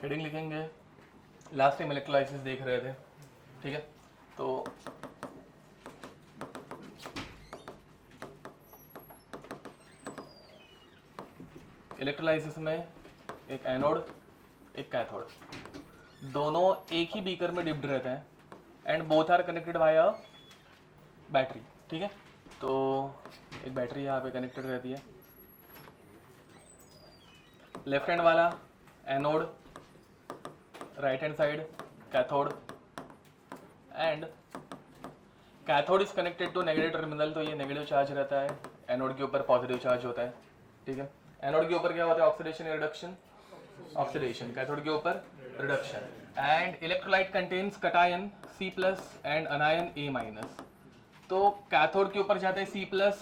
Heading लिखेंगे, last time electrolysis देख रहे थे, ठीक है। तो इलेक्ट्रोलाइसिस में एक एनोड एक कैथोड, दोनों एक ही बीकर में डिप्ड रहते हैं and both are connected by a battery, ठीक है। तो एक बैटरी यहाँ पे कनेक्टेड रहती है, लेफ्ट हैंड वाला anode, right hand side cathode, and cathode is connected to negative terminal, तो ये नेगेटिव चार्ज रहता है, एनोड के ऊपर पॉजिटिव चार्ज होता है, ठीक है। एनोड के ऊपर क्या होता है, ऑक्सीडेशन या रिडक्शन, ऑक्सीडेशन, कैथोड के ऊपर reduction. And electrolyte contains cation C+ and अनायन A-। तो कैथोड के ऊपर जाता है C+,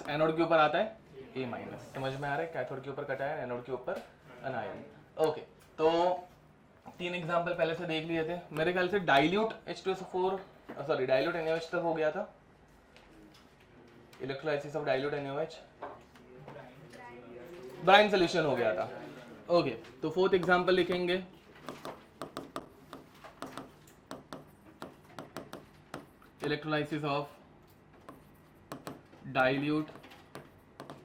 एनोड के ऊपर आता है A-। समझ में आ रहा है, कैथोड के ऊपर कटायन, एनोड के ऊपर अनायन। ओके, तो 3 एग्जाम्पल पहले से देख लिए थे मेरे ख्याल से। Dilute H2SO4 sorry dilute NaOH तक हो गया था, electrolysis of dilute NaOH, brine solution हो गया था। ओके, तो 4th एग्जाम्पल लिखेंगे, इलेक्ट्रोलाइसिस ऑफ डाइल्यूट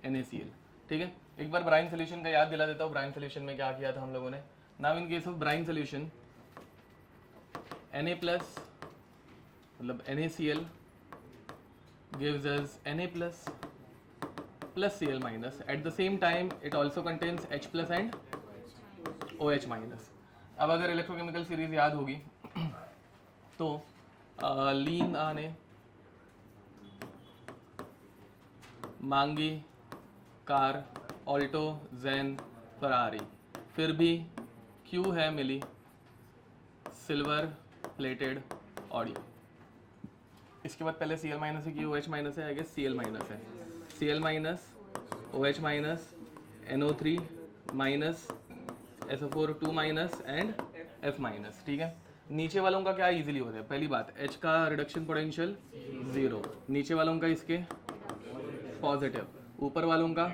NaCl, ठीक है। एक बार ब्राइन सोल्यूशन का याद दिला देता हूँ, ब्राइन सोल्यूशन में क्या किया था हम लोगों ने। Now in case of brine solution Na+ मतलब NaCl gives us Na+ plus Cl-, at the same time it also contains H+ and OH-। अब अगर इलेक्ट्रोकेमिकल सीरीज याद होगी तो लीन आने, मांगी, कार, ऑल्टो, जैन, फरारी, फिर भी क्यू है मिली, सिल्वर प्लेटेड ऑडियो। इसके बाद पहले Cl- है कि OH- है, आई गेस Cl- है, Cl- OH- NO3- SO4 2- and F-, ठीक है। नीचे वालों का क्या इजीली होता है, पहली बात H का रिडक्शन पोटेंशियल 0, नीचे वालों का इसके पॉजिटिव, ऊपर वालों का।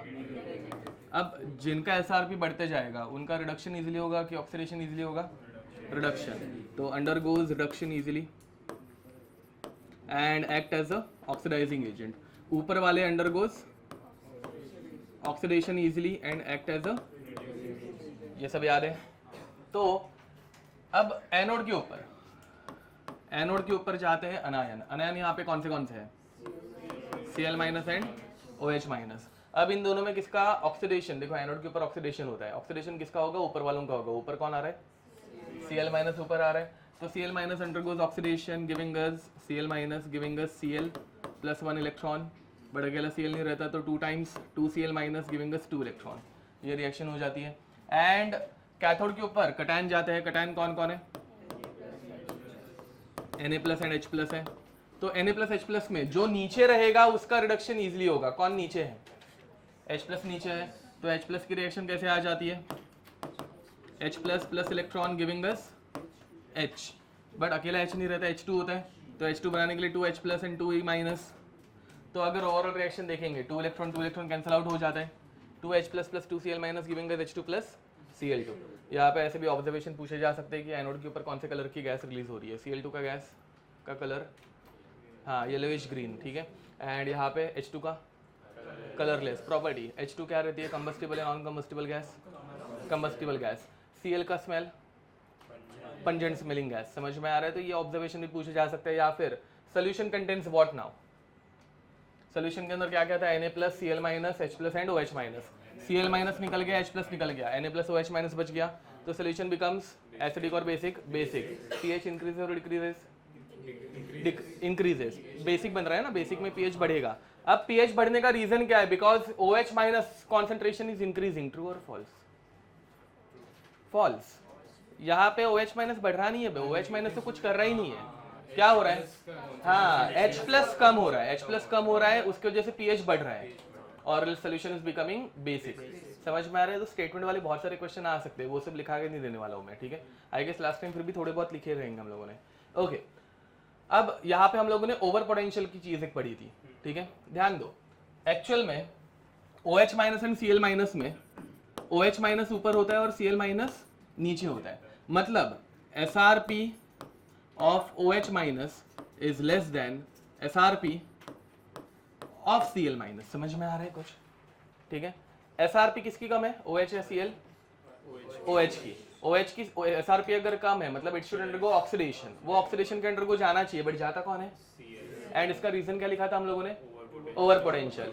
अब जिनका SRP बढ़ते जाएगा उनका रिडक्शन इजीली होगा कि ऑक्सीडेशन इजीली होगा, रिडक्शन, तो undergoes reduction easily and act as a oxidizing agent. ऊपर वाले undergoes oxidation easily and act as a, ये सब याद है। तो अब एनोड के ऊपर जाते हैं अनायन। अनायन यहाँ पे कौन से हैं, Cl- एंड OH-। अब इन दोनों में किसका ऑक्सीडेशन, देखो एनोड के ऊपर ऑक्सीडेशन होता है, ऑक्सीडेशन किसका होगा, ऊपर वालों का होगा। ऊपर कौन आ रहा है, Cl- ऊपर आ रहा है, तो Cl- undergoes oxidation giving us Cl- giving us Cl + 1 electron, but अकेला Cl नहीं रहता तो 2 times 2 Cl- giving us 2 electron, ये रिएक्शन हो जाती है। एंड कैथोड के ऊपर कटायन जाते हैं, कटायन कौन कौन है, Na+ एंड H+ है। तो Na+ H+ में जो नीचे रहेगा उसका रिडक्शन इजीली होगा। कौन नीचे है, H+ नीचे है, तो H+ की रिएक्शन कैसे आ जाती है, H+ plus electron giving us H, but अकेला H नहीं रहता, H2 होता है, तो H2 बनाने के लिए 2H+ एंड 2E-। तो अगर ओवरऑल रिएक्शन देखेंगे 2 इलेक्ट्रॉन कैंसिल आउट हो जाता है, 2H+ plus 2Cl- giving us H2 plus Cl2। यहाँ पे ऐसे भी ऑब्जर्वेशन पूछे जा सकते हैं कि एनोड के ऊपर कौन से कलर की गैस रिलीज हो रही है, Cl2 का गैस का कलर, हाँ येलोइश ग्रीन, ठीक है। एंड यहाँ पे H2 का कलरलेस प्रॉपर्टी, H2 क्या रहती है, कंबस्टिबल या non combustible gas, combustible gas. Cl का स्मेल पंजेंट स्मेलिंग गैस, समझ में आ रहा है। तो ये ऑब्जर्वेशन भी पूछे जा सकते हैं। या फिर solution contains what now, solution के अंदर क्या क्या था, Na+, Cl- H+ and OH-। Cl- निकल गया, H+ निकल गया, Na+ OH- बच गया, तो सोल्यूशन बिकम्स एसिडिक और बेसिक, pH इंक्रीजेस और इंक्रीजेस, बेसिक बन रहा है ना, बेसिक में pH बढ़ेगा। अब pH बढ़ने का रीजन क्या है, because OH- concentration is increasing, true और फॉल्स, फॉल्स। यहाँ पे OH- बढ़ रहा नहीं है, OH- तो कुछ कर रहा ही नहीं है, क्या हो रहा है, हाँ H+ कम हो रहा है, H+ कम हो रहा है, उसकी वजह से pH बढ़ रहा है और सोल्यूशन इज बिकमिंग बेसिक। समझ में आ रहा है। तो स्टेटमेंट वाले बहुत सारे क्वेश्चन आ सकते हैं, वो सब लिखा के नहीं देने वाला हूँ मैं, ठीक है। आई गेस लास्ट टाइम फिर भी थोड़े बहुत लिखे रहेंगे हम लोगों ने। ओके, अब यहाँ पे हम लोगों ने ओवर पोटेंशियल की चीज एक पढ़ी थी, ठीक है, ध्यान दो। एक्चुअल में OH- एंड Cl- में OH- ऊपर होता है और Cl- नीचे होता है। मतलब SRP of OH minus is less than SRP of Cl minus. समझ में आ रहा है कुछ? ठीक है, SRP किसकी कम है? OH या Cl? OH की SRP अगर कम है मतलब इट शुड अंडरगो ऑक्सीडेशन। वो ऑक्सीडेशन के अंडरगो जाना चाहिए, बट जाता कौन है? एंड इसका रीजन क्या लिखा था हम लोगों ने? Over potential.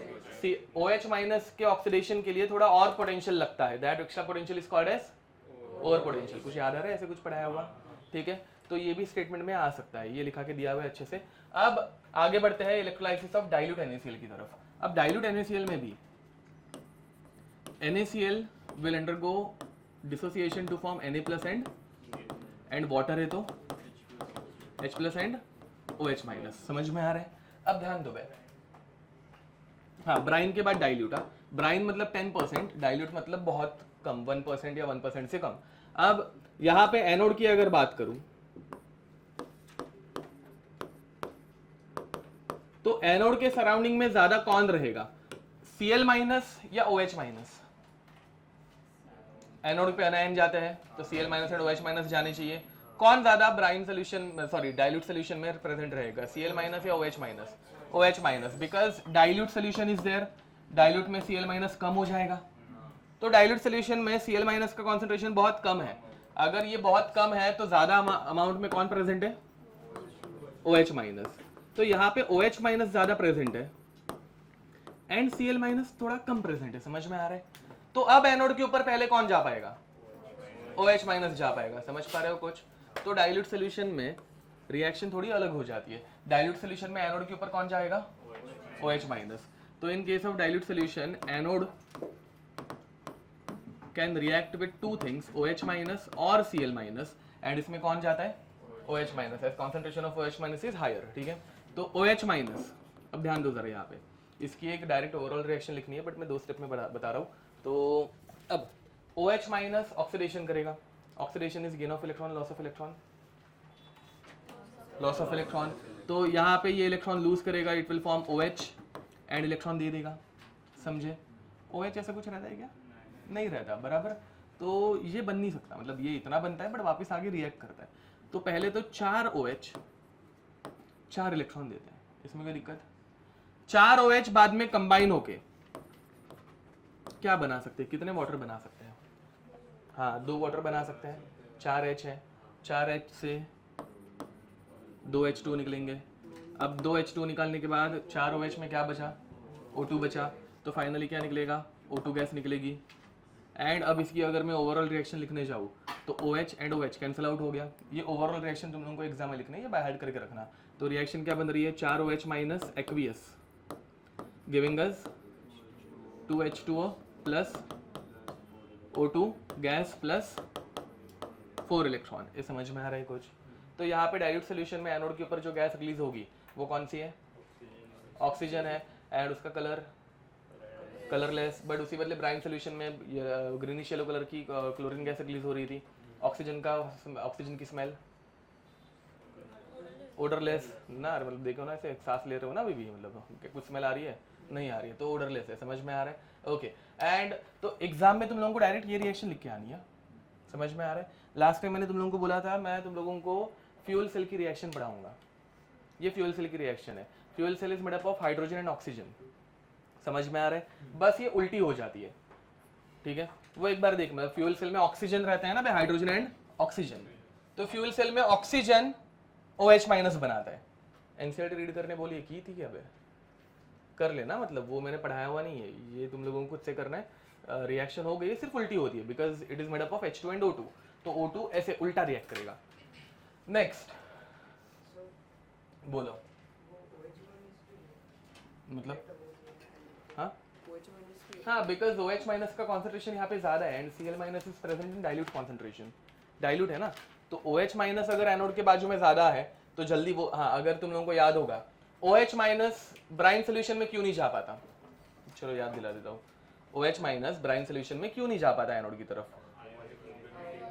OH माइनस के ऑक्सीडेशन के लिए थोड़ा और पोटेंशियल लगता है, that extra potential is called as over potential. कुछ याद आ रहा है? ऐसे कुछ पढ़ाया होगा, ठीक है? तो ये भी स्टेटमेंट में आ सकता है, ये लिखा के दिया हुआ है अच्छे से। अब आगे बढ़ते हैं इलेक्ट्रोलाइसिस ऑफ डाइल्यूट NaCl की तरफ। अब डाइल्यूट NaCl में भी NaCl will undergo dissociation to form Na plus and water है तो H plus and OH minus. समझ में आ रहा है? अब ध्यान दो भाई, हाँ ब्राइन के बाद डाइल्यूट। ब्राइन मतलब 10%, डाइल्यूट मतलब बहुत कम, 1% या 1% से कम। अब यहां पे एनोड की अगर बात करूं तो एनोड के सराउंडिंग में ज्यादा कौन रहेगा? Cl माइनस या OH माइनस? एनोड पे अनायन जाते हैं तो Cl minus and OH minus जाने चाहिए। कौन ज्यादा brine solution sorry dilute solution में प्रेजेंट रहेगा? Cl माइनस या OH minus? OH minus, because dilute solution is there. Dilute में Cl माइनस कम हो जाएगा, तो डाइल्यूट सोल्यूशन में Cl माइनस का कॉन्सेंट्रेशन बहुत कम है। अगर ये बहुत कम है तो ज्यादा अमाउंट में कौन प्रेजेंट है? OH minus. तो यहाँ पे OH माइनस ज्यादा प्रेजेंट है एंड Cl माइनस थोड़ा कम प्रेजेंट है। समझ में आ रहा है? तो अब एनोड के ऊपर पहले कौन जा पाएगा? OH माइनस जा पाएगा। समझ पा रहे हो कुछ? तो डाइल्यूट सोल्यूशन में रिएक्शन थोड़ी अलग हो जाती है। डाइल्यूट सोल्यूशन में एनोड के ऊपर कौन जाएगा? OH minus. तो in case of dilute solution anode can react with two things, OH minus और Cl माइनस, एंड इसमें कौन जाता है? OH minus, as concentration of OH minus is higher. ठीक है, तो OH माइनस। अब ध्यान दो जरा यहाँ पे, इसकी एक डायरेक्ट ओवरऑल रिएक्शन लिखनी है बट मैं दो स्टेप में बता रहा हूँ। तो अब OH माइनस ऑक्सीडेशन करेगा। Oxidation is gain of electron, loss of electron, loss of electron. तो यहाँ पे ये इलेक्ट्रॉन लूज करेगा, it will form OH and electron दे देगा। समझे? OH ऐसा कुछ रहता है क्या? नहीं रहता, बराबर। तो ये बन नहीं सकता, मतलब ये इतना बनता है बट वापस आगे रिएक्ट करता है। तो पहले तो 4 OH 4 इलेक्ट्रॉन देते हैं, इसमें कोई दिक्कत? 4 OH बाद में कंबाइन होके क्या बना सकते हैं? कितने वाटर बना सकते हैं? हाँ, 2 वाटर बना सकते हैं। 4 H है, 4 H से 2 H2 निकलेंगे। अब 2 H2 निकालने के बाद 4 OH में क्या बचा? O2 बचा। तो फाइनली क्या निकलेगा? O2 गैस निकलेगी। एंड अब इसकी अगर मैं ओवरऑल रिएक्शन लिखने जाऊँ तो OH and OH cancel out हो गया। ये ओवरऑल रिएक्शन तुम लोगों को एग्जाम में लिखना है, ये बाय हार्ट करके रखना। तो रिएक्शन क्या बन रही है? 4 OH minus aqueous giving us 2 H2O plus O2 gas plus 4 electron. ये समझ में आ रहा है कुछ? तो यहाँ पे डाइल्यूट सोल्यूशन में एनोड के ऊपर जो गैस रिलीज होगी वो कौन सी है? ऑक्सीजन है, एंड उसका कलर कलरलेस। बट उसी बदले ब्राइन सोल्यूशन में ग्रीनिश येलो कलर की क्लोरीन गैस रिलीज हो रही थी। ऑक्सीजन की स्मेल ओडरलेस ना, मतलब देखो ना, ऐसे सांस ले रहे हो ना अभी भी, मतलब कुछ स्मेल आ रही है? नहीं आ रही है, तो ओडरलेस है। समझ में आ रहा है? ओके। एंड तो एग्जाम में तुम लोगों को डायरेक्ट ये रिएक्शन लिख के आनी है। समझ में आ रहा है? लास्ट टाइम मैंने तुम लोगों को बोला था मैं तुम लोगों को फ्यूल सेल की रिएक्शन पढ़ाऊंगा। ये फ्यूल सेल की रिएक्शन है। Fuel cell is made up of hydrogen and oxygen. समझ में आ रहा है? बस ये उल्टी हो जाती है। ठीक है, वो एक बार देखना। फ्यूल सेल में ऑक्सीजन रहता है ना भाई, हाइड्रोजन एंड ऑक्सीजन। तो फ्यूल सेल में ऑक्सीजन OH माइनस बनाता है। एनसीईआरटी रीड करने बोली की थी क्या? कर लेना, मतलब वो मैंने पढ़ाया हुआ नहीं है, ये तुम लोगों को खुद से करना है। रिएक्शन हो गई, सिर्फ उल्टी होती है because it is made up of H2 and O2। तो O2 ऐसे उल्टा रिएक्ट करेगा। नेक्स्ट बोलो, मतलब हाँ बिकॉज OH माइनस का कॉन्सेंट्रेशन यहाँ पे ज्यादा है and Cl minus is present in dilute concentration. Dilute है ना, तो OH माइनस अगर एनोड के बाजू में ज्यादा है तो जल्दी वो, हाँ अगर तुम लोगों को याद होगा OH माइनस ब्राइन सोल्यूशन में क्यों नहीं जा पाता? चलो याद दिला देता हूँ। OH माइनस ब्राइन सोल्यूशन में क्यों नहीं जा पाता एनोड की तरफ?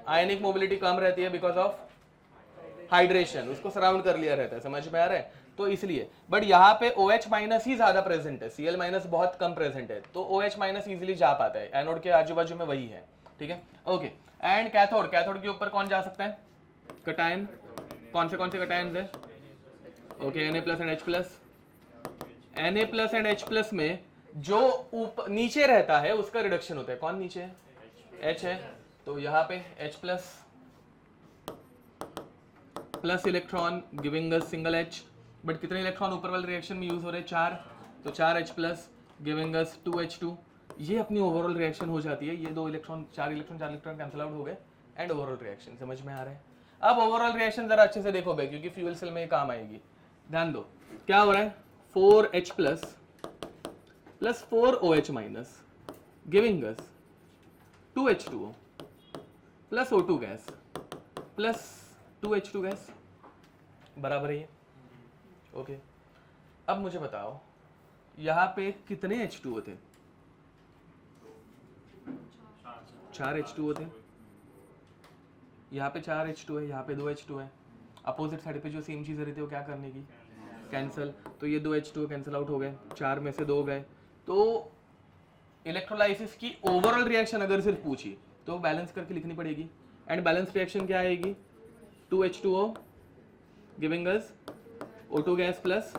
आयनिक मोबिलिटी कम रहती है बिकॉज ऑफ हाइड्रेशन, उसको सराउंड कर लिया रहता है। समझ में आ रहा है? तो इसलिए, बट यहाँ पे OH माइनस ही ज्यादा प्रेजेंट है, Cl माइनस बहुत कम प्रेजेंट है, तो OH माइनस इजीली जा पाता है। एनोड के आजू बाजू में वही है। ठीक है, ओके। एंड कैथोड, कैथोड के ऊपर कौन जा सकता है? कटायन। कौन से कटायन है? Okay, Na plus and H plus. Na plus and H plus में जो ऊपर नीचे रहता है उसका रिडक्शन होता है। कौन नीचे है? H है, तो यहाँ पे H plus plus electron giving us single H, but कितने इलेक्ट्रॉन ऊपर वाले रिएक्शन में यूज हो रहे हैं? 4, तो 4H plus giving us 2H2। ये अपनी ओवरऑल रिएक्शन हो जाती है। ये 2 इलेक्ट्रॉन 4 इलेक्ट्रॉन कैंसिल आउट हो गए एंड ओवरऑल रिएक्शन समझ में आ रहा है। अब ओवरऑल रिएक्शन जरा अच्छे से देखो भाई, क्योंकि फ्यूल सेल में काम आएगी। ध्यान दो क्या हो रहा है? 4H plus plus 4OH minus giving us 2H2O plus O2 gas plus 2H2 gas, बराबर है ये। ओके, अब मुझे बताओ यहाँ पे कितने H2O थे? 4 H2O थे। यहाँ पे 4 H2 है, यहाँ पे 2 H2 है। अपोजिट साइड पे जो सेम चीज़ रहती है वो क्या करने की? कैंसिल। तो ये 2 H2 कैंसिल आउट हो गए, 4 में से 2 गए। तो इलेक्ट्रोलाइसिस की ओवरऑल रिएक्शन अगर सिर्फ पूछी तो बैलेंस करके लिखनी पड़ेगी। एंड बैलेंस रिएक्शन क्या आएगी? 2H2O giving us O2 gas plus,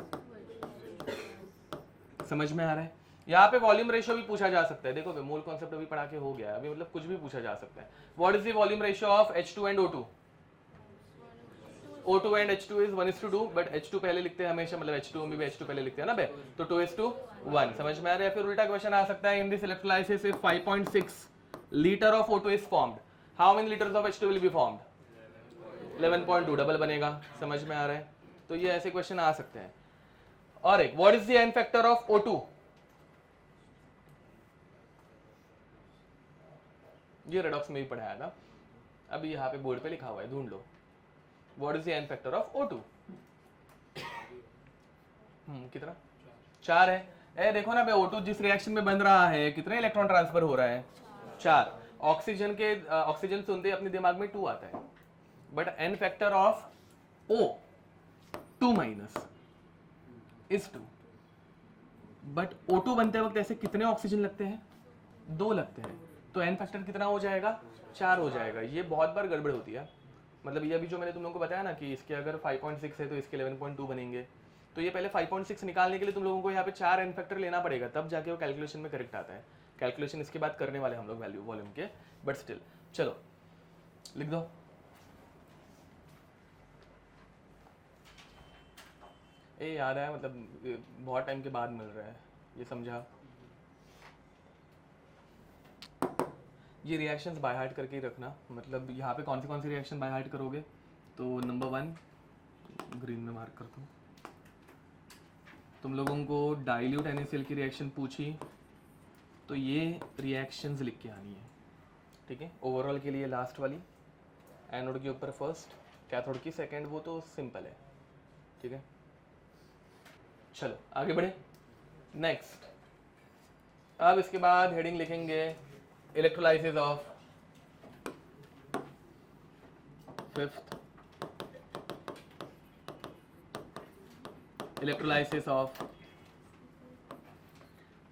समझ में आ रहा है? यहाँ पे वॉल्यूम रेशियो भी पूछा जा सकता है। देखो मूल कॉन्सेप्ट अभी पढ़ा के हो गया है, अभी मतलब कुछ भी पूछा जा सकता है। What is the volume ratio of H2 and O2? O2 and H2 is 1:2, but H2 पहले लिखते हैं हमेशा, मतलब H2O में भी H2 पहले लिखते हैं ना बे, तो 2:1। समझ में आ रहा है? फिर उल्टा क्वेश्चन आ सकता है, in this electrolysis if 5.6 litre of O2 is formed, how many litres of H2 will be formed? 11.2, double बनेगा। समझ में आ रहा है? तो ये ऐसे क्वेश्चन आ सकते हैं। और एक, what is the n factor of O2? ये रेडॉक्स में भी पढ़ाया था, अभी यहाँ पे बोर्ड पे लिखा हुआ है, ढूंढ लो। What is the n factor of O2? कितना? 4 है। ए देखो ना बे, O2 जिस रिएक्शन में बन रहा है कितने इलेक्ट्रॉन ट्रांसफर हो रहा है? 4। ऑक्सीजन के ऑक्सीजन सुनते अपने दिमाग में 2 आता है, but n factor of O 2 minus is 2, but O2 बनते वक्त ऐसे कितने ऑक्सीजन लगते हैं? 2 लगते हैं, तो एन फैक्टर कितना हो जाएगा? 4 हो जाएगा। ये बहुत बार गड़बड़ होती है, मतलब ये अभी जो मैंने तुम लोगों को बताया ना कि इसके अगर 5.6 है तो इसके 11.2 बनेंगे, तो ये पहले 5.6 निकालने के लिए तुम लोगों को यहाँ पे 4 एन फैक्टर लेना पड़ेगा, तब जाके वो कैलकुलेशन में करेक्ट आता है। कैलकुलेशन इसके बाद करने वाले हम लोग वैल्यू वॉल्यूम के, बट स्टिल चलो लिख दो। ये याद है, मतलब बहुत टाइम के बाद मिल रहा है, ये समझा? ये रिएक्शंस बाय हार्ट करके ही रखना, मतलब यहाँ पे कौन सी रिएक्शन बाय हार्ट करोगे? तो नंबर 1 ग्रीन में मार्क करता हूँ। तुम लोगों को डाइल्यूट NaCl की रिएक्शन पूछी तो ये रिएक्शंस लिख के आनी है, ठीक है? ओवरऑल के लिए लास्ट वाली, एनोड के ऊपर फर्स्ट, कैथोड की सेकंड, वो तो सिंपल है, ठीक है? चलो आगे बढ़े। नेक्स्ट, अब इसके बाद हेडिंग लिखेंगे electrolysis of 5th, electrolysis of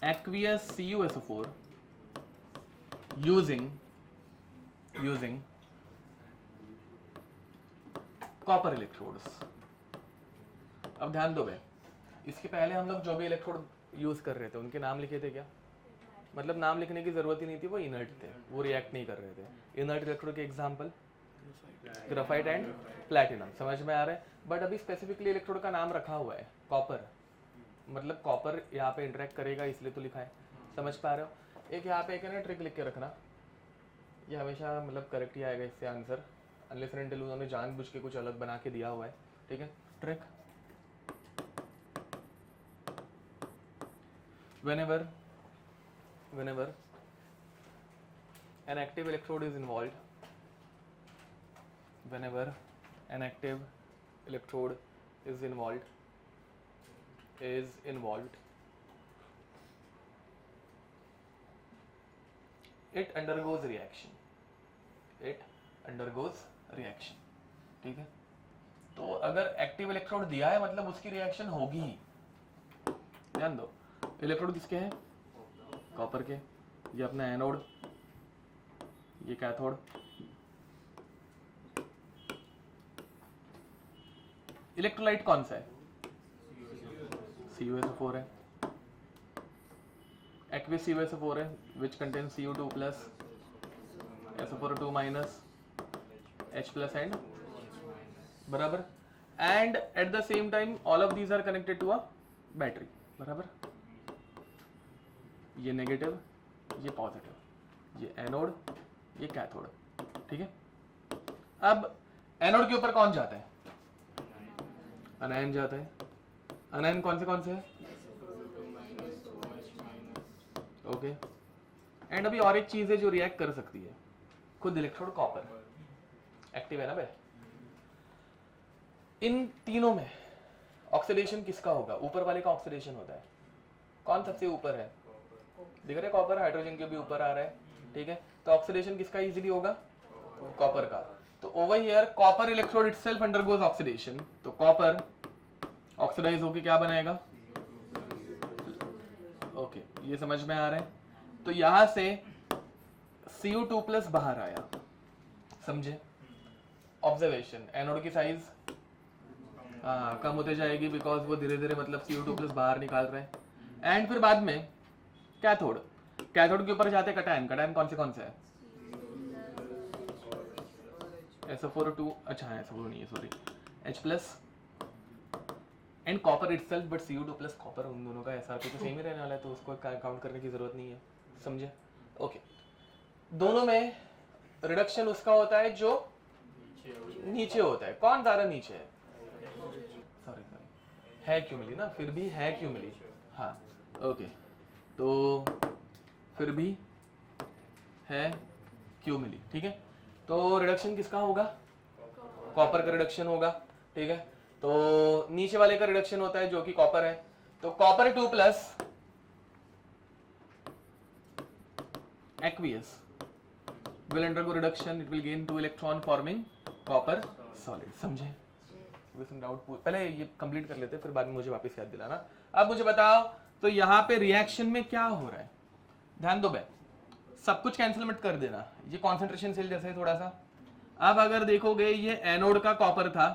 aqueous CuSO4 using copper electrodes। अब ध्यान दो भाई, इसके पहले हम लोग जो भी इलेक्ट्रोड यूज कर रहे थे उनके नाम लिखे थे क्या? मतलब नाम लिखने की जरूरत ही नहीं थी, वो इनर्ट थे, वो रिएक्ट नहीं कर रहे थे। इनर्ट इलेक्ट्रोड के एग्जांपल ग्राफाइट एंड प्लैटिनम, समझ में आ रहा है? बट अभी स्पेसिफिकली इलेक्ट्रोड का नाम रखा हुआ है कॉपर, मतलब कॉपर यहाँ पे इंटरेक्ट करेगा इसलिए तो लिखा है, समझ पा रहे हो? एक यहाँ पे एक है ना ट्रिक लिख के रखना, ये हमेशा मतलब करेक्ट ही आएगा इससे आंसर, अनलेस एंड अनटिल उन्होंने जानबूझ के कुछ अलग बना के दिया हुआ है, ठीक है? Trick, whenever an active electrode is involved, whenever an active electrode is involved, it undergoes reaction, ठीक है? तो अगर एक्टिव इलेक्ट्रोड दिया है मतलब उसकी रिएक्शन होगी ही। ध्यान दो, इलेक्ट्रोड किसके हैं? कॉपर के। ये अपना एनोड, ये कैथोड, इलेक्ट्रोलाइट कौन सा है? CuSO4 है, एक्वियस CuSO4 है which contain Cu2 plus SO4 minus H plus and बराबर, and at the same time all of these are connected to a battery बराबर। ये नेगेटिव, ये पॉजिटिव, ये एनोड, ये कैथोड, ठीक है। अब एनोड के ऊपर कौन जाता है? अनायन जाता है। अनायन कौन से है? ओके, एंड अभी और एक चीज है जो रिएक्ट कर सकती है, खुद इलेक्ट्रोड कॉपर एक्टिव है ना भाई। इन तीनों में ऑक्सीडेशन किसका होगा? ऊपर वाले का ऑक्सीडेशन होता है। कौन सबसे ऊपर है? दिख रहा है कॉपर, हाइड्रोजन के भी ऊपर आ रहा है, ठीक है। तो ऑक्सीडेशन किसका इजीली होगा? कॉपर का। तो over here copper electrode itself undergoes oxidation, तो कॉपर ऑक्सीडाइज होके क्या बनाएगा? ओके, ये समझ में आ रहा है। तो यहां से Cu2 प्लस बाहर आया, समझे? ऑब्जर्वेशन, एनोड की साइज कम होते जाएगी बिकॉज वो धीरे धीरे मतलब Cu2 प्लस बाहर निकाल रहे हैं। एंड फिर बाद में कैथोड, कैथोड के ऊपर जाते कटायन, कटायन कौन से है? SO4 अच्छा है, SO4 नहीं है, sorry, H plus and copper itself, but Cu2 plus copper, उन दोनों का SRP तो सेम ही रहने वाला है, तो उसको काउंट करने की जरूरत नहीं है, समझे? ओके, दोनों में रिडक्शन उसका होता है जो नीचे होता है। कौन ज्यादा नीचे है? सॉरी है क्यों मिली ना, फिर भी है क्यों मिली, हाँ ओके, तो फिर भी है क्यों मिली, ठीक है। तो रिडक्शन किसका होगा? कॉपर का रिडक्शन होगा, ठीक है। तो नीचे वाले का रिडक्शन होता है जो कि कॉपर है, तो copper 2 plus aqueous will undergo reduction, it will gain 2 electron forming copper solid, समझे? डाउट पहले ये कंप्लीट कर लेते हैं, फिर बाद में मुझे वापस याद दिलाना। अब मुझे बताओ, तो यहाँ पे रिएक्शन में क्या हो रहा है? ध्यान दो बे, सब कुछ कैंसिल मत कर देना, ये कॉन्सेंट्रेशन सेल जैसे थोड़ा सा। अब अगर देखोगे ये एनोड का कॉपर था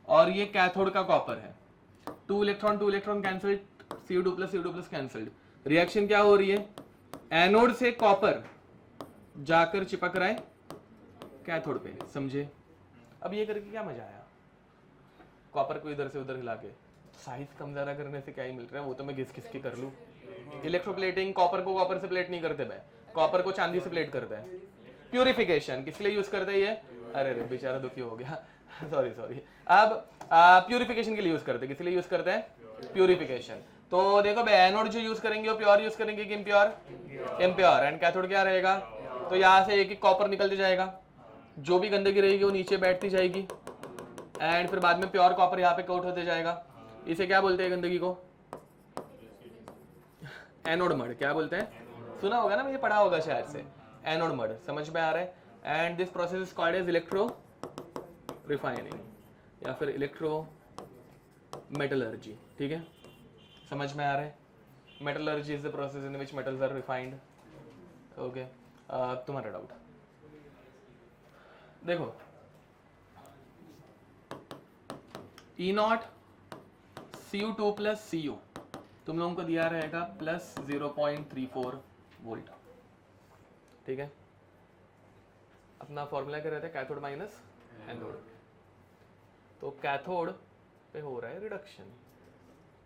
और ये कैथोड का कॉपर है, 2 electron cancelled, Cu2 plus cancelled. Reaction क्या हो रही है? एनोड से कॉपर जाकर चिपक रहा है कैथोड पे, समझे? अब ये करके क्या मजा आया? कॉपर को इधर से उधर हिला के साइज कम ज्यादा करने से क्या ही मिल रहा है? वो तो मैं घिस घिस के कर लूं। इलेक्ट्रोप्लेटिंग, कॉपर को कॉपर से प्लेट नहीं करते भाई, कॉपर को चांदी से प्लेट करते हैं। प्यूरिफिकेशन किस लिए यूज करते हैं ये? अरे रे बेचारा दुखी हो गया सॉरी। अब प्यूरिफिकेशन के लिए यूज करते हैं, किस लिए यूज करते हैं? प्यूरिफिकेशन। तो देखो भाई, एनोड जो यूज करेंगे वो प्योर यूज करेंगे कि इम्प्योर? इम्प्योर। एंड कैथोड क्या रहेगा? तो यहाँ से एक एक कॉपर निकलते जाएगा, जो भी गंदगी रहेगी वो नीचे बैठती जाएगी, एंड फिर बाद में प्योर कॉपर यहाँ पे कोट होते जाएगा। इसे क्या बोलते हैं गंदगी को? Anode mud. क्या बोलते हैं? सुना होगा ना, मुझे पढ़ा होगा शायद से, एनोड मड। समझ में आ रहा है? And this process is called as electro refining या फिर इलेक्ट्रो मेटलर्जी, ठीक है? समझ में आ रहा है? Metallurgy is the process in which metals are refined. Okay, तुम्हारा डाउट देखो, E0 Cu2 प्लस Cu तुम लोगों को दिया रहेगा प्लस 0.34 वोल्ट, ठीक है? अपना फॉर्मूला क्या रहता है? Cathode minus anode. तो कैथोड पे हो रहा है रिडक्शन,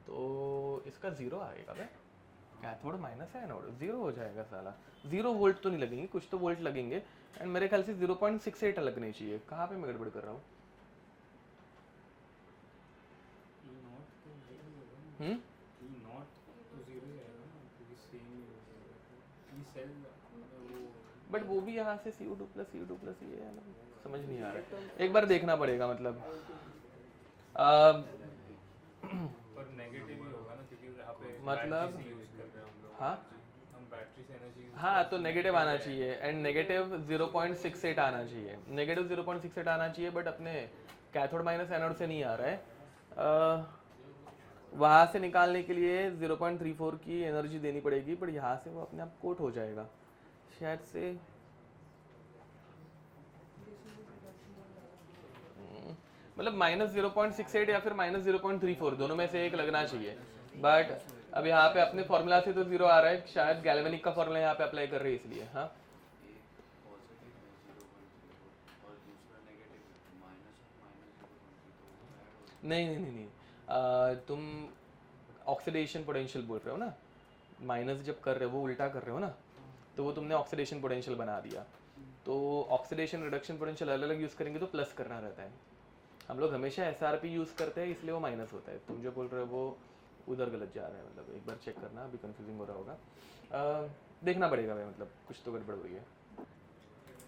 तो इसका जीरो आएगा भाई, कैथोड माइनस एनोड जीरो हो जाएगा साला। 0 वोल्ट तो नहीं लगेंगे, कुछ तो वोल्ट लगेंगे, एंड मेरे ख्याल से 0.68 लगने चाहिए। कहाँ पे मैं गड़बड़ कर रहा हूँ? बट वो भी यहाँ से Cu2 प्लस ये है ना, समझ नहीं आ रहा है, एक बार देखना पड़ेगा। मतलब पर नेगेटिव ही होगा ना, क्योंकि यहाँ पे मतलब बैटरी से यूज कर रहे हैं हम लोग। हाँ हम बैटरी से एनर्जी यूज हाँ, तो नेगेटिव आना चाहिए, एंड नेगेटिव 0.68 आना चाहिए, नेगेटिव 0.68 आना चाहिए, बट अपने कैथोड माइनस एनोड से नहीं आ रहा है। वहाँ से निकालने के लिए 0.34 की एनर्जी देनी पड़ेगी, बट यहाँ से वो अपने आप कोट हो जाएगा शायद से। मतलब -0.68 या फिर -0.34 दोनों में से एक लगना चाहिए। बट अब यहाँ पे अपने फॉर्मूला से तो 0 आ रहा है, शायद गैल्वेनिक का फॉर्मूला यहाँ पे अप्लाई कर रहे हैं इसलिए। हाँ नहीं नहीं नहीं नहीं तुम ऑक्सीडेशन पोटेंशियल बोल रहे हो ना, माइनस जब कर रहे हो वो उल्टा कर रहे हो ना, तो वो तुमने ऑक्सीडेशन पोटेंशियल बना दिया। तो ऑक्सीडेशन रिडक्शन पोटेंशियल अलग अलग यूज़ करेंगे तो प्लस करना रहता है। हम लोग हमेशा SRP यूज़ करते हैं इसलिए वो माइनस होता है। तुम जो बोल रहे हो वो उधर गलत जा रहा है, मतलब एक बार चेक करना, अभी कंफ्यूजिंग हो रहा होगा। देखना पड़ेगा भाई, मतलब कुछ तो गड़बड़ हुई है।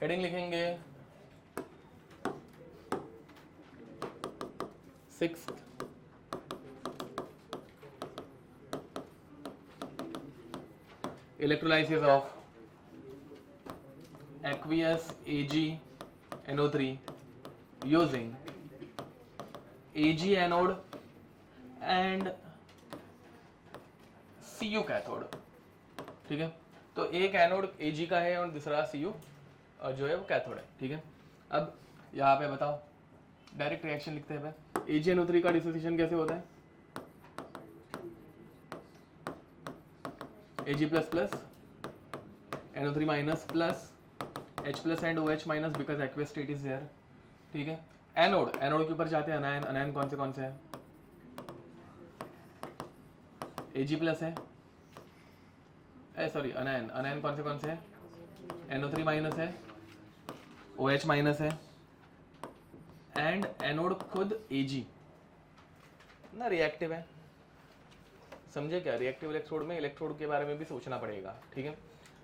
हेडिंग लिखेंगे 6th electrolysis of aqueous AgNO3 using Ag anode and Cu cathode. ठीक है, तो एक एनोड Ag का है और दूसरा Cu जो है वो कैथोड है। ठीक है, अब यहाँ पे बताओ, डायरेक्ट रिएक्शन लिखते हैं। AgNO3 का डिसोसिएशन कैसे होता है? Ag plus plus NO3 minus plus H+ and OH minus because aqueous state is there. ठीक है, एनोड के ऊपर जाते हैं अनायन। अनायन कौन से हैं? Ag प्लस है, सॉरी अनायन कौन से हैं? NO3 माइनस है, OH माइनस है एंड एनोड खुद Ag ना रिएक्टिव है। समझे क्या? रिएक्टिव इलेक्ट्रोड में इलेक्ट्रोड के बारे में भी सोचना पड़ेगा। ठीक है,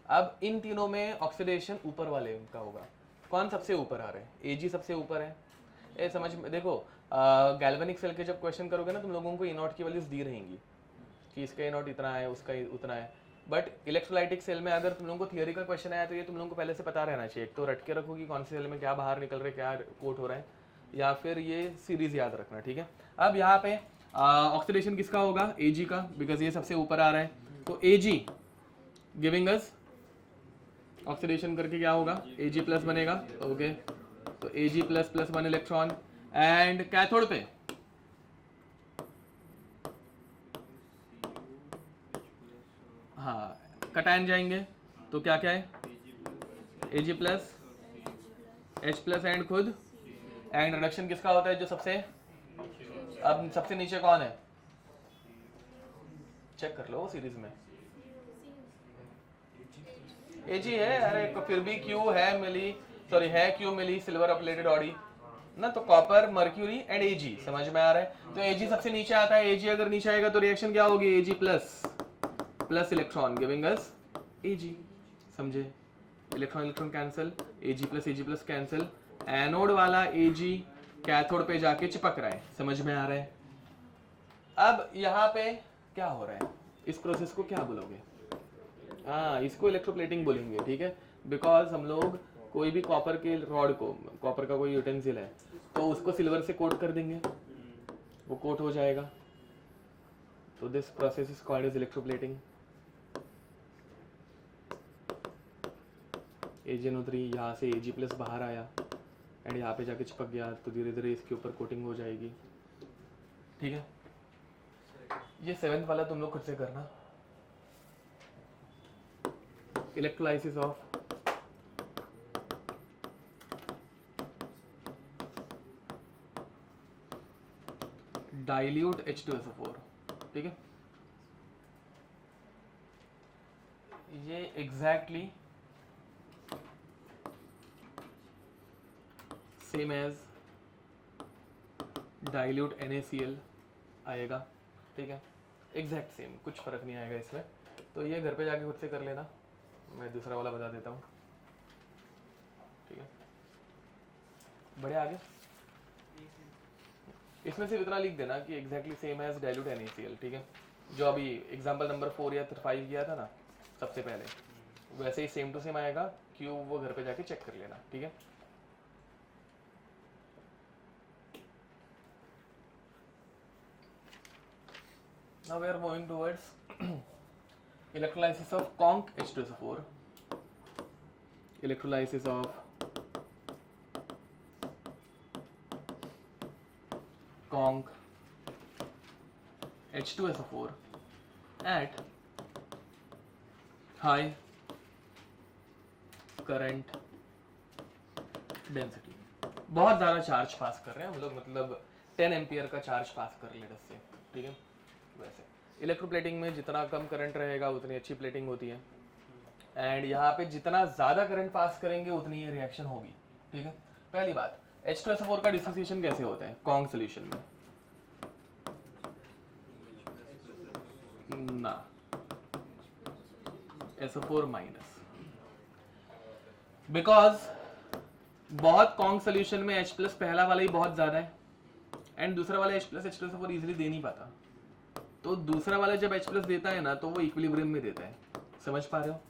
अब इन तीनों में ऑक्सीडेशन ऊपर वाले का होगा। कौन सबसे ऊपर आ रहा है? Ag सबसे ऊपर है। ये समझ में देखो, गैल्वेनिक सेल के जब क्वेश्चन करोगे ना, तुम लोगों को E0 की वैल्यूज दी रहेंगी कि इसका E0 इतना है, उसका उतना है। बट इलेक्ट्रोलाइटिक सेल में अगर तुम लोगों को थियोरी का क्वेश्चन आया तो ये तुम लोगों को पहले से पता रहना चाहिए। एक तो रट के रखो कि कौन से सेल में क्या बाहर निकल रहा है, क्या कोट हो रहा है, या फिर ये सीरीज याद रखना। ठीक है, अब यहाँ पे ऑक्सीडेशन किसका होगा? Ag का, बिकॉज ये सबसे ऊपर आ रहा है। तो Ag गिविंग अस ऑक्सीडेशन करके क्या होगा? Ag प्लस बनेगा। ओके, तो Ag plus plus 1 electron and cathode पे हाँ कटायन जाएंगे तो क्या क्या है? Ag प्लस H+ एंड खुद एंड रिडक्शन किसका होता है? जो सबसे अब सबसे नीचे कौन है? चेक कर लो सीरीज में Ag है। अरे फिर भी Q है मिली, सॉरी है Q मिली सिल्वर अपलेटेड ऑडी ना, तो कॉपर मर्क्यूरी एंड Ag समझ में आ रहा है। तो Ag सबसे नीचे आता है। Ag अगर नीचे आएगा तो रिएक्शन क्या होगी? Ag plus plus electron giving us Ag। समझे? Electron cancel, Ag plus cancel, anode वाला Ag कैथोड पे जाके चिपक रहा है। समझ में आ रहा है? अब यहाँ पे क्या हो रहा है? इस प्रोसेस को क्या बोलोगे? हाँ, इसको इलेक्ट्रोप्लेटिंग बोलेंगे। ठीक है, बिकॉज हम लोग कोई भी कॉपर के रॉड को, कॉपर का कोई यूटेंसिल है तो उसको सिल्वर से कोट कर देंगे, वो कोट हो जाएगा। तो this process is called as electroplating. AgNO3 यहाँ से Ag प्लस बाहर आया एंड यहाँ पे जाके चिपक गया, तो धीरे धीरे इसके ऊपर कोटिंग हो जाएगी। ठीक है, ये 7th वाला तुम लोग खुद से करना। Electrolysis of dilute H2SO4। ठीक है, ये exactly same as dilute NaCl आएगा। ठीक है, एग्जैक्ट सेम, कुछ फर्क नहीं आएगा इसमें। तो ये घर पे जाके खुद से कर लेना, मैं दूसरा वाला बता देता हूँ। ठीक है, बढ़िया। आगे इसमें सिर्फ इतना लिख देना कि exactly same as dilute NaCl। ठीक है, जो अभी एग्जांपल नंबर 4 या 5 किया था ना सबसे पहले, वैसे ही सेम टू सेम आएगा। क्यों, वो घर पे जाके चेक कर लेना। ठीक है, now we are moving towards electrolysis of conc H2SO4, electrolysis of conc H2SO4 at high current density. बहुत ज़्यादा चार्ज पास कर रहे हैं हम लोग, मतलब 10 एम्पियर का चार्ज पास कर ले से, ठीक है। वैसे इलेक्ट्रोप्लेटिंग में जितना कम करंट रहेगा उतनी अच्छी प्लेटिंग होती है, एंड यहाँ पे जितना ज़्यादा करंट पास करेंगे उतनी ये रिएक्शन होगी, ठीक है। पहली बात, H2SO4 का डिसोसिएशन कैसे होता है कॉन्ग सोल्यूशन में? ना, SO4 माइनस, बिकॉज बहुत कॉन्ग सोल्यूशन में H प्लस पहला वाला ही बहुत ज्यादा है एंड दूसरा वाला H प्लस H2SO4 इजीली दे नहीं पाता, तो दूसरा वाला जब H प्लस देता है ना तो वो इक्विलिब्रियम में देता है, समझ पा रहे हो।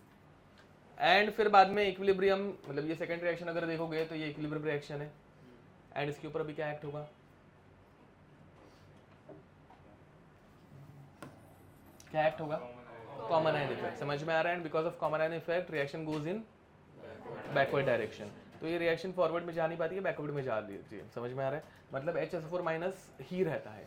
एंड फिर बाद में इक्विलिब्रियम, मतलब ये सेकंड रिएक्शन अगर देखोगे तो ये इक्विलिब्रियम रिएक्शन है एंड इसके ऊपर अभी क्या एक्ट होगा, क्या एक्ट होगा? कॉमन आयन इफेक्ट, समझ में आ रहा है। And because of common ion effect reaction goes in backward direction, तो ये रिएक्शन फॉरवर्ड में जा नहीं पाती है, बैकवर्ड में जा रही है, समझ में आ रहा है। मतलब HSO4 माइनस ही रहता है,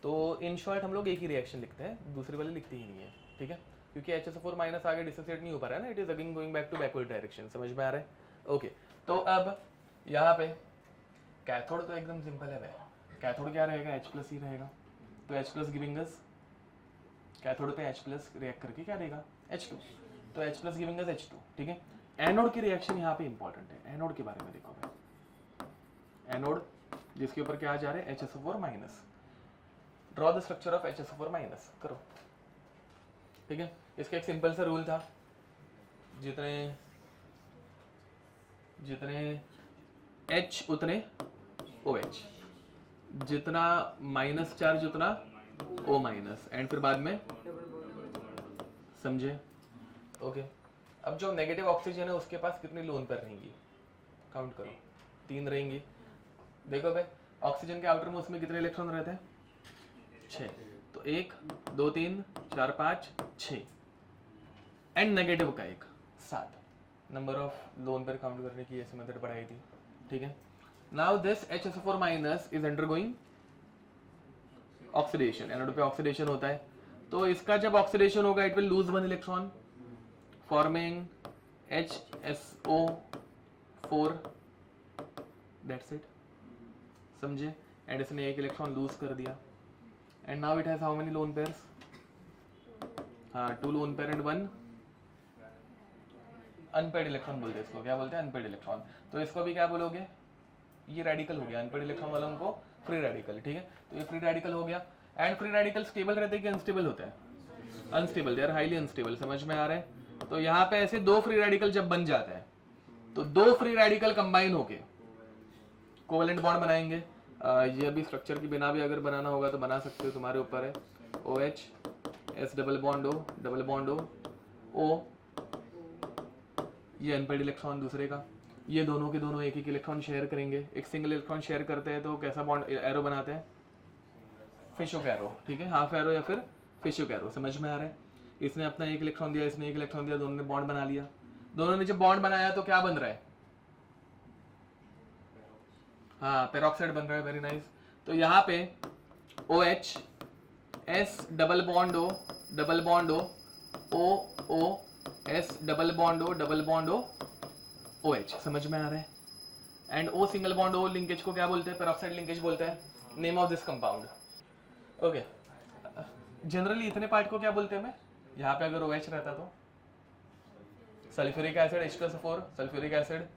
तो इन शॉर्ट हम लोग एक ही रिएक्शन लिखते हैं, दूसरी वाली लिखते ही नहीं है, ठीक है, क्योंकि HSO4 माइनस आगे डिसोसिएट नहीं हो पा रहा है ना, it is again going back to backward direction, समझ में आ रहा है। ओके, तो अब यहाँ पे कैथोड तो एकदम सिंपल है भाई, कैथोड क्या रहेगा, H प्लस ही रहेगा, तो H plus giving us, cathode पे H प्लस रिएक्ट करके क्या देगा, H2, तो H plus giving us H2, ठीक है। एनोड की रिएक्शन यहाँ पे इंपॉर्टेंट है, एनोड के बारे में देखो भाई, एनोड जिसके ऊपर क्या आ जा रहे हैं HSO4 minus, draw the structure of HSO4 minus करो, ठीक है। इसका एक सिंपल सा रूल था, जितने जितने H उतने OH, जितना माइनस चार्ज उतना O माइनस, एंड फिर बाद में, समझे? ओके, अब जो नेगेटिव ऑक्सीजन है उसके पास कितनी लोन पेयर रहेंगी, काउंट करो, 3 रहेंगी। देखो भाई, ऑक्सीजन के आउटर मोस्ट में कितने इलेक्ट्रॉन रहते हैं, 6, तो 1 2 3 4 5 6, एंड नेगेटिव का 1 7, number of lone pair count करने की ऐसी मेथड पढ़ाई थी, ठीक है। Now this HSO4 minus is undergoing oxidation, anode पे ऑक्सीडेशन होता है, तो इसका जब ऑक्सीडेशन होगा it will lose 1 electron forming HSO4, that's it, समझे। एंड इसने 1 इलेक्ट्रॉन लूज कर दिया, and now it has how many lone pairs, हाँ 2 lone pair and 1 unpaired electron बोलते हैं इसको, क्या बोलते हैं, अनपेड इलेक्ट्रॉन। तो इसको भी क्या बोलोगे, ये रेडिकल हो गया, अनपेड इलेक्ट्रॉन वालों को फ्री रेडिकल, ठीक है। तो ये फ्री रेडिकल हो गया, एंड फ्री रेडिकल स्टेबल रहते हैं कि अनस्टेबल होते हैं, unstable, they are highly unstable, समझ में आ रहा है। तो यहाँ पे ऐसे 2 फ्री रेडिकल जब बन जाते हैं तो 2 फ्री रेडिकल कंबाइन होके कोवेलेंट बॉन्ड बनाएंगे। ये अभी स्ट्रक्चर की बिना भी अगर बनाना होगा तो बना सकते हो, तुम्हारे ऊपर है। OH S double bond O, ये अनपेड इलेक्ट्रॉन दूसरे का, ये दोनों के दोनों एक एक इलेक्ट्रॉन शेयर करेंगे, एक सिंगल इलेक्ट्रॉन शेयर करते हैं तो कैसा बॉन्ड एरो बनाते हैं, फिशोक एरो, ठीक है, हाफ एरो या फिर फिशोक एरो, समझ में आ रहा है। इसने अपना 1 इलेक्ट्रॉन दिया, इसने 1 इलेक्ट्रॉन दिया, दोनों ने बॉन्ड बना लिया। दोनों ने जब बॉन्ड बनाया तो क्या बन रहा है, हाँ पेरोक्साइड बन रहा है, वेरी नाइस। तो यहाँ पे OH S double bond O S double bond O OH, समझ में आ रहा है। And O single bond O linkage को क्या बोलते हैं, पेरोक्साइड लिंकेज बोलते हैं, name of this compound. Okay, generally इतने पार्ट को क्या बोलते हैं, मैं यहाँ पे अगर OH रहता तो sulphuric acid H2SO4, sulphuric acid,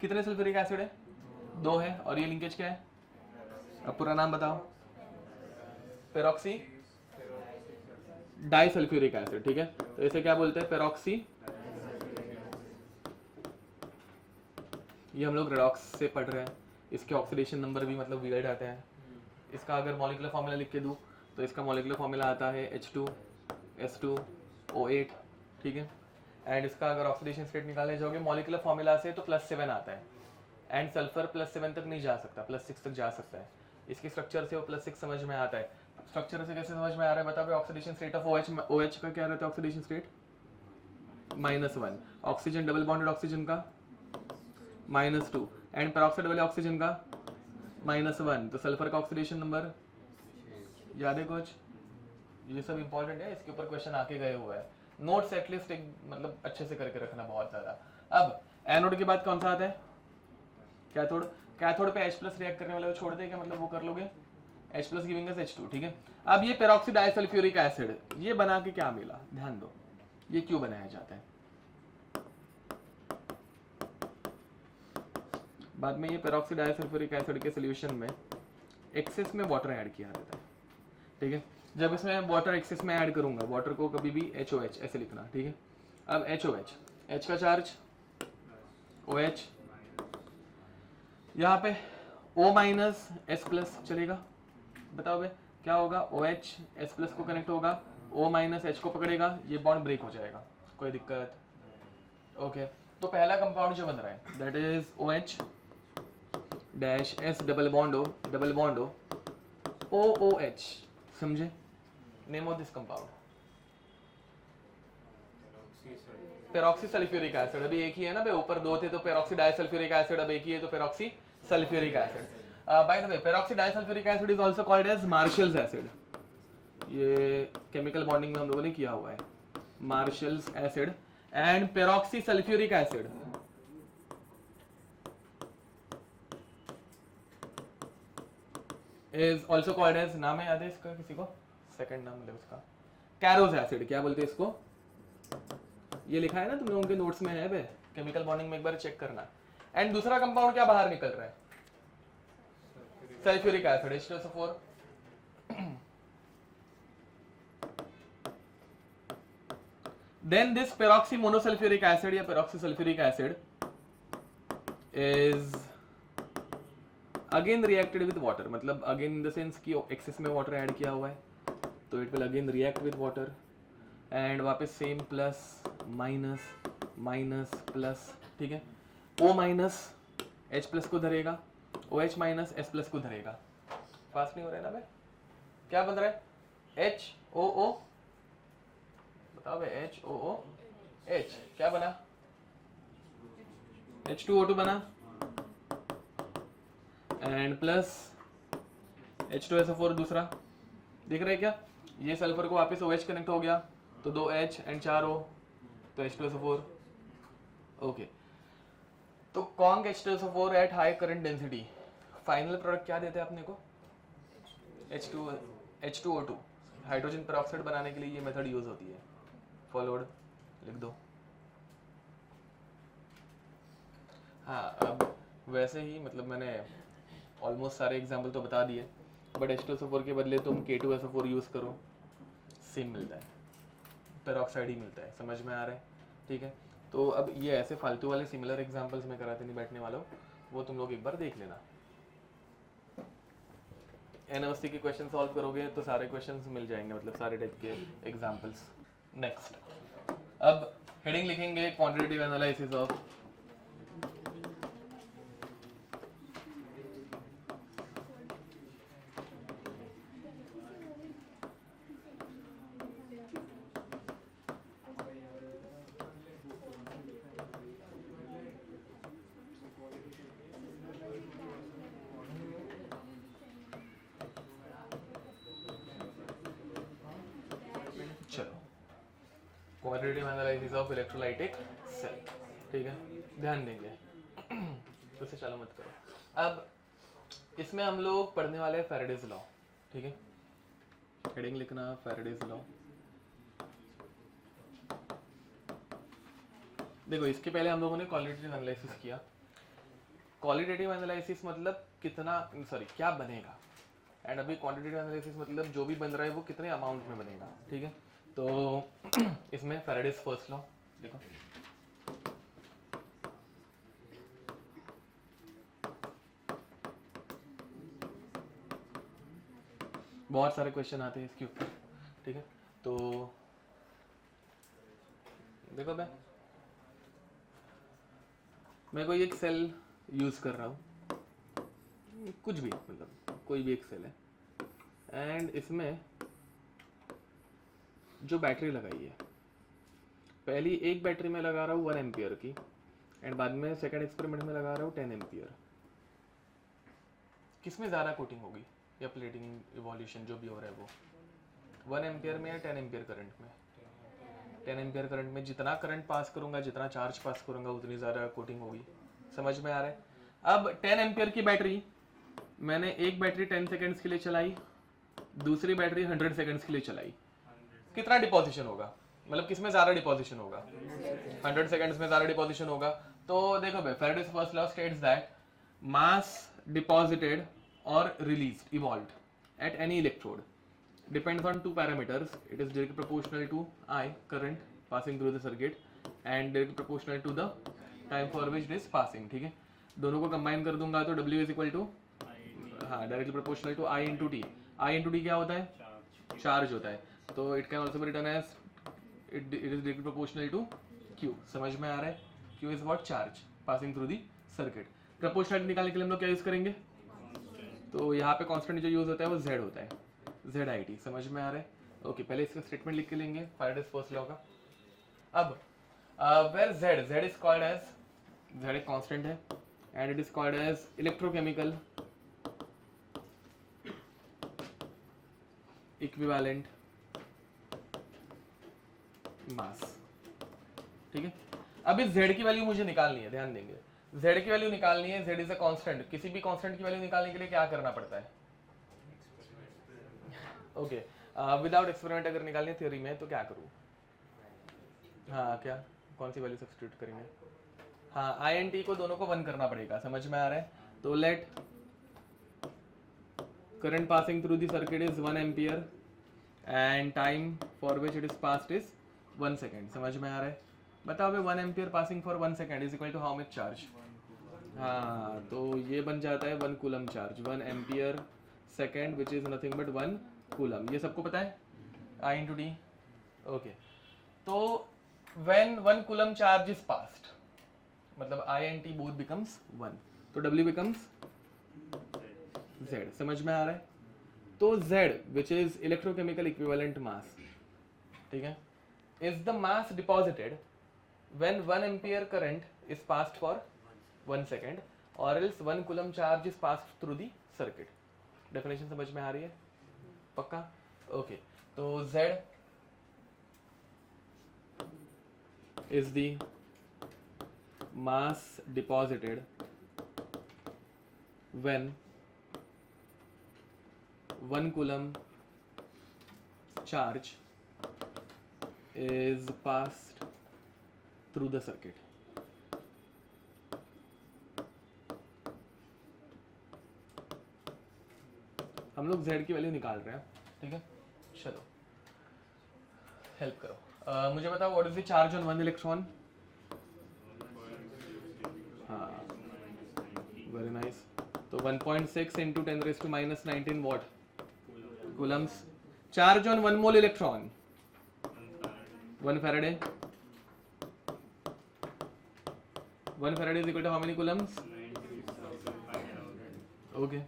कितने सल्फ्यूरिक एसिड है, 2 है, और ये लिंकेज क्या है, अब पूरा नाम बताओ, पेरोक्सी डाइसल्फ्यूरिक एसिड, ठीक है। तो इसे क्या बोलते हैं, पेरोक्सी, ये हम लोग रेडॉक्स से पढ़ रहे हैं, इसके ऑक्सीडेशन नंबर भी मतलब वियर्ड आते हैं। इसका अगर मॉलिक्यूलर फार्मूला लिख के दूं तो इसका मॉलिक्यूलर फार्मूला आता है H2S2O8, ठीक है। एंड इसका अगर ऑक्सीडेशन स्टेट निकालने जाओगे मॉलिक्यूलर फार्मूला से तो +7 आता है, एंड सल्फर +7 तक नहीं जा सकता, +6 तक जा सकता है। इसकी स्ट्रक्चर से वो +6 समझ में आता है। स्ट्रक्चर से कैसे समझ में आ रहा है बताओ, ऑक्सीडेशन स्टेट ऑफ OH का क्या रहता है, oxidation state -1, oxygen double bonded oxygen का -2, एंड पेरोक्साइड वाले ऑक्सीजन का -1, तो सल्फर का ऑक्सीडेशन नंबर याद है कुछ? ये सब इंपॉर्टेंट है, इसके ऊपर क्वेश्चन आके गए हुए हैं। नोट्स एटलीस्ट एक मतलब अच्छे से करके रखना बहुत ज़्यादा। अब एनोड के बाद कौन सा आता है? कैथोड। कैथोड पे H+ रिएक्ट करने वाले को छोड़ दे क्या, मतलब वो कर लोगे H+ गिविंग अस H2, ठीक है। अब ये पेरोक्सी डाइसल्फ्यूरिक एसिड ये बना के क्या मिला, ध्यान दो, ये क्यों बनाया जाता है? बाद में ये पेरोक्सी डाइसल्फ्यूरिक एसिड के सोल्यूशन में एक्सेस में वाटर ऐड किया जाता है, ठीक है। जब इसमें वाटर एक्सेस में ऐड करूंगा, वाटर को कभी भी HOH ऐसे लिखना, ठीक है। अब HOH, H का चार्ज OH, यहाँ पे O- S+ चलेगा, बताओ बे क्या होगा? OH S+ को कनेक्ट होगा, O- H को पकड़ेगा, ये बॉन्ड ब्रेक हो जाएगा, कोई दिक्कत? ओके, तो पहला कंपाउंड जो बन रहा है that is OH dash S double bond O OOH, समझे? Name of this compound peroxy sulphuric acid. अभी एक ही है ना बे, ऊपर दो थे तो पेरोक्सी डाइसल्फ्यूरिक एसिड, अब एक ही है तो peroxy sulphuric acid. By the way peroxy disulphuric acid is also called as Marshall's acid. ये केमिकल बॉन्डिंग में हम लोगों ने किया हुआ है, Marshall's acid. And peroxy sulphuric acid is also called as, नाम है याद है इसका किसी को? सेकंड नाम है उसका, कैरोज एसिड। क्या बोलते हैं इसको? ये लिखा है ना तुम लोगों के नोट्स में है बे, केमिकल बॉन्डिंग में एक बार चेक करना। एंड दूसरा कंपाउंड क्या बाहर निकल रहा है? Sulphuric acid H2SO4। Then this peroxy monosulphuric acid या peroxy sulphuric acid is again reacted with water, मतलब अगेन इन द सेंस कि एक्सेस में वाटर ऐड किया हुआ है, तो it will again react with water and वापस same plus minus minus plus, ठीक है। O- H+ को धरेगा, OH- S+ को धरेगा। फास्ट नहीं हो रहा है ना भाई? क्या बन रहा है? HOO, बताओ भाई, HOOH क्या बना? H2O2 बना एंड प्लस H2SO4 दूसरा, दिख रहा है क्या? ये सल्फर को वापस OH कनेक्ट हो गया तो 2 H एंड 4 O, तो H2SO4। ओके, तो Kong H2SO4 at high current density, final product क्या देते हैं अपने को? H2O2। हाइड्रोजन पेरोक्साइड बनाने के लिए ये मेथड यूज होती है, फॉलोड लिख दो। हाँ, अब वैसे ही मतलब मैंने ऑलमोस्ट सारे एग्जाम्पल तो बता दिए, बट H2SO4 के बदले तुम K2SO4 यूज करो, सेम मिलता है, पेरोक्साइड ही मिलता है। समझ में आ रहा है? ठीक है, तो अब ये ऐसे फालतू वाले सिमिलर एग्जांपल्स में कराते नहीं बैठने वालों, वो तुम लोग एक बार देख लेना। एनओसी के क्वेश्चन सॉल्व करोगे तो सारे क्वेश्चंस मिल जाएंगे, मतलब सारे टाइप के एग्जांपल्स। नेक्स्ट, अब हेडिंग लिखेंगे quantitative analysis of quantitative analysis of electrolytic cell, ठीक है, ध्यान देंगे। तो से चलो मत करो। अब इसमें हम लोग पढ़ने वाले हैं फैराडेज लॉ, ठीक है। हेडिंग लिखना फैराडेज लॉ। देखो, इसके पहले हम लोगों ने क्वालिटेटिव एनालिसिस किया। क्वालिटेटिव एनालिसिस मतलब कितना, सॉरी क्या बनेगा, एंड अभी क्वांटिटेटिव एनालिसिस मतलब जो भी बन रहा है वो कितने अमाउंट में बनेगा, ठीक है। तो इसमें फैराडेज फर्स्ट लॉ देखो, बहुत सारे क्वेश्चन आते हैं इसके ऊपर, ठीक है। तो देखो मैं कोई एक सेल यूज कर रहा हूँ, कुछ भी मतलब कोई भी एक सेल है, एंड इसमें जो बैटरी लगाई है, पहली एक बैटरी में लगा रहा हूँ 1 एम्पियर की, एंड बाद में सेकंड एक्सपेरिमेंट में लगा रहा हूँ 10 एम्पियर। किसमें ज़्यादा कोटिंग होगी या प्लेटिंग इवोल्यूशन जो भी हो रहा है वो 1 एम्पियर में या 10 एम्पियर करंट में? 10 एम्पियर करंट में जितना करंट पास करूंगा, जितना चार्ज पास करूंगा, उतनी ज़्यादा कोटिंग होगी। समझ में आ रहा है? अब 10 एम्पियर की बैटरी, मैंने एक बैटरी 10 सेकेंड्स के लिए चलाई, दूसरी बैटरी 100 सेकेंड्स के लिए चलाई, कितना डिपोजिशन होगा? मतलब किसमें ज़्यादा डिपोजिशन होगा? 100 सेकेंड्स में ज़्यादा डिपोजिशन होगा। तो देखो भाई, Faraday's first law states that mass deposited और released evolved at any electrode depends on two parameters. It is directly proportional to I, current passing through the circuit, and directly proportional to the time for which it is passing. ठीक है, दोनों को combine कर दूंगा तो W is equal to, हाँ, directly proportional to I into T. I into T क्या होता है? चार्ज होता है। तो it can also be written as it is directly proportional to Q. समझ में आ रहा है? Q is what? Charge passing through the circuit. Proportionality निकालने के लिए हम लोग क्या यूज करेंगे? तो यहाँ पे कांस्टेंट जो यूज होता है वो z होता है, ZIT। समझ में आ रहा है? ओके, पहले इसका स्टेटमेंट लिख के लेंगे फैराडेज फर्स्ट लॉ का। अब where z is called as, z एक कांस्टेंट है and it is called as electrochemical equivalent mass. ठीक है, अब इस z की वैल्यू मुझे निकालनी है, ध्यान देंगे। z की वैल्यू निकालनी है, z इज अ कांस्टेंट। किसी भी कांस्टेंट की वैल्यू निकालने के लिए क्या करना पड़ता है? ओके, विदाउट एक्सपेरिमेंट अगर निकालनी है थ्योरी में तो क्या करूँ? हाँ, क्या कौन सी वैल्यू सब्स्टिट्यूट करेंगे? हाँ, आई एन टी को दोनों को 1 करना पड़ेगा। समझ में आ रहा है? तो let current passing through the circuit is 1 ampere and time for which it is passed is 1 second. समझ में आ रहा है? बताओ भाई, 1 ampere passing for 1 second is equal to how much charge? हाँ, तो ये बन जाता है 1 coulomb charge, 1 ampere second which is nothing but 1 coulomb. ये सबको पता है? I into D। ओके, तो when 1 coulomb charge is passed, मतलब I and T both becomes 1, तो W becomes Z। समझ में आ रहा है? तो Z which is electrochemical equivalent mass, ठीक है, is the mass deposited when 1 ampere current is passed for 1 second or else 1 coulomb charge is passed through the circuit। Definition समझ में आ रही है? पक्का? ओके, तो Z is the mass deposited when 1 coulomb charge is passed through the circuit। हम लोग Z की value निकाल रहे हैं, ठीक है। चलो हेल्प करो, मुझे बताओ what is the charge on 1 electron? हाँ, वेरी नाइस। तो 1.6 into 10⁻⁻19 what coulombs. Charge on 1 mole electron 1 faraday. 1 faraday is equal to how many coulombs? Okay,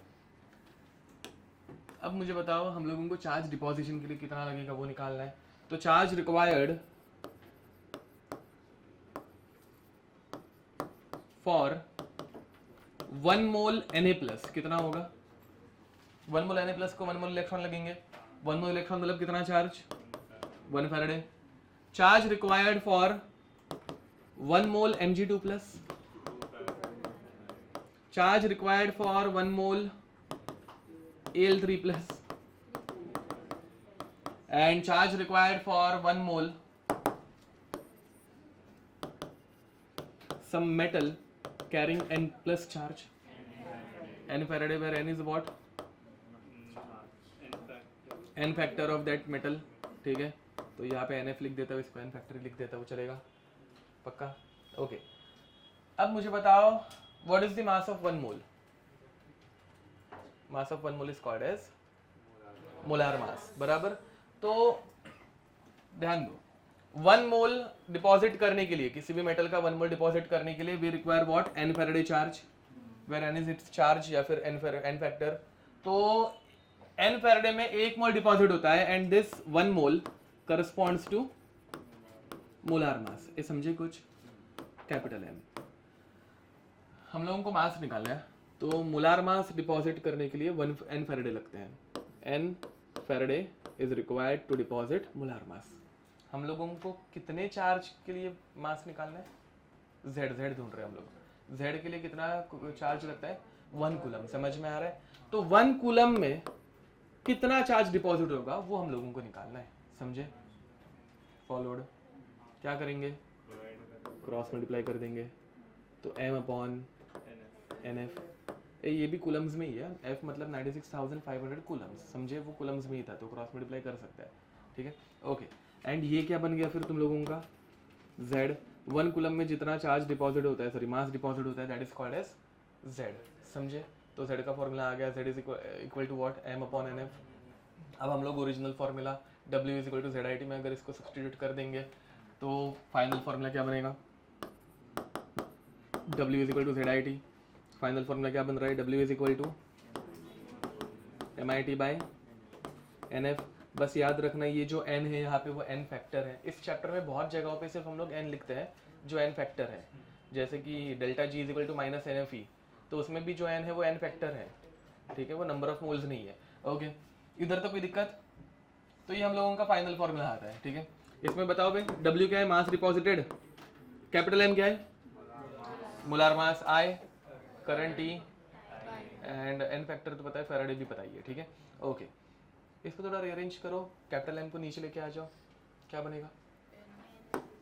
अब मुझे बताओ हम लोगों को चार्ज डिपोजिशन के लिए कितना लगेगा वो निकालना है। तो charge required for 1 mole Na+ कितना होगा? 1 मोल Na+ को 1 मोल इलेक्ट्रॉन लगेंगे। 1 मोल इलेक्ट्रॉन मतलब कितना charge? 1 Faraday. Charge required for 1 mole Mg2+, charge required for 1 mole Al3+, and charge required for 1 mole some metal carrying N+ charge, N Faraday, where N is what? N factor of that metal। ठीक है, तो यहाँ पे NF लिख देता हूँ, इसको N factor लिख देता हूँ, चलेगा? पक्का? ओके, अब मुझे बताओ what is the mass of 1 mole? Mass of 1 mole is called as molar mass, बराबर। तो ध्यान दो, 1 मोल डिपॉजिट करने के लिए, किसी भी मेटल का 1 मोल डिपॉजिट करने के लिए we require what? N faraday charge, where N is its charge या फिर N फैक्टर। तो N फैराडे में 1 मोल डिपॉजिट होता है and this 1 mole corresponds to molar mass. ये समझे कुछ? Capital M। हम लोगों को मास निकालना है, तो मोलार मास डिपॉजिट करने के लिए 1 n फैराडे लगते हैं. n faraday is required to deposit molar mass. हम लोगों को कितने चार्ज के लिए मास निकालना है? z ढूंढ रहे हैं हम लोग. z के लिए कितना चार्ज लगता है? 1 कूलम. समझ में आ रहा है? तो 1 कूलम में कितना चार्ज डिपॉजिट होगा वो हम लोगों को निकालना है. समझे? फॉलोड. क्या करेंगे? क्रॉस मल्टीप्लाई कर देंगे. तो m अपॉन NF. ये भी कूलम्स में ही है. F मतलब 96,500 कूलम्स. समझे? वो कूलम्स में ही था तो क्रॉस मल्टीप्लाई कर सकता है. ठीक है, ओके. एंड ये क्या बन गया फिर तुम लोगों का? Z. 1 कूलम में जितना चार्ज डिपॉजिट होता है, सॉरी मास डिपॉजिट होता है, that is called as Z. समझे? तो Z का फॉर्मूला आ गया. Z is equal to what? M upon NF. अब हम लोग original formula W is equal to ZIT में अगर इसको सब्सटीट्यूट कर देंगे तो फाइनल फॉर्मूला क्या बनेगा? W is equal to ZIT. Final formula क्या बन रहा है? W is equal to MIT by NF. बस याद रखना ये जो n है यहाँ पे वो n फैक्टर है. इस चैप्टर में बहुत जगहों पे सिर्फ हम लोग n लिखते हैं जो n फैक्टर है. जैसे कि delta G is equal to minus NFE, तो उसमें भी जो n है वो n फैक्टर है. ठीक है, वो नंबर ऑफ मोल्स नहीं है. ओके, इधर तो कोई दिक्कत? तो ये हम लोगों का फाइनल फॉर्मूला आता है. ठीक है, इसमें बताओ भाई W क्या है? मास डिपॉजिटेड. कैपिटल M क्या है? Molar mass. I current T and n factor तो पता है, फैराडे भी पता ही है. ठीक है, ओके. इसको थोड़ा रीअरेंज करो. कैपिटल M को नीचे लेके आ जाओ. क्या बनेगा?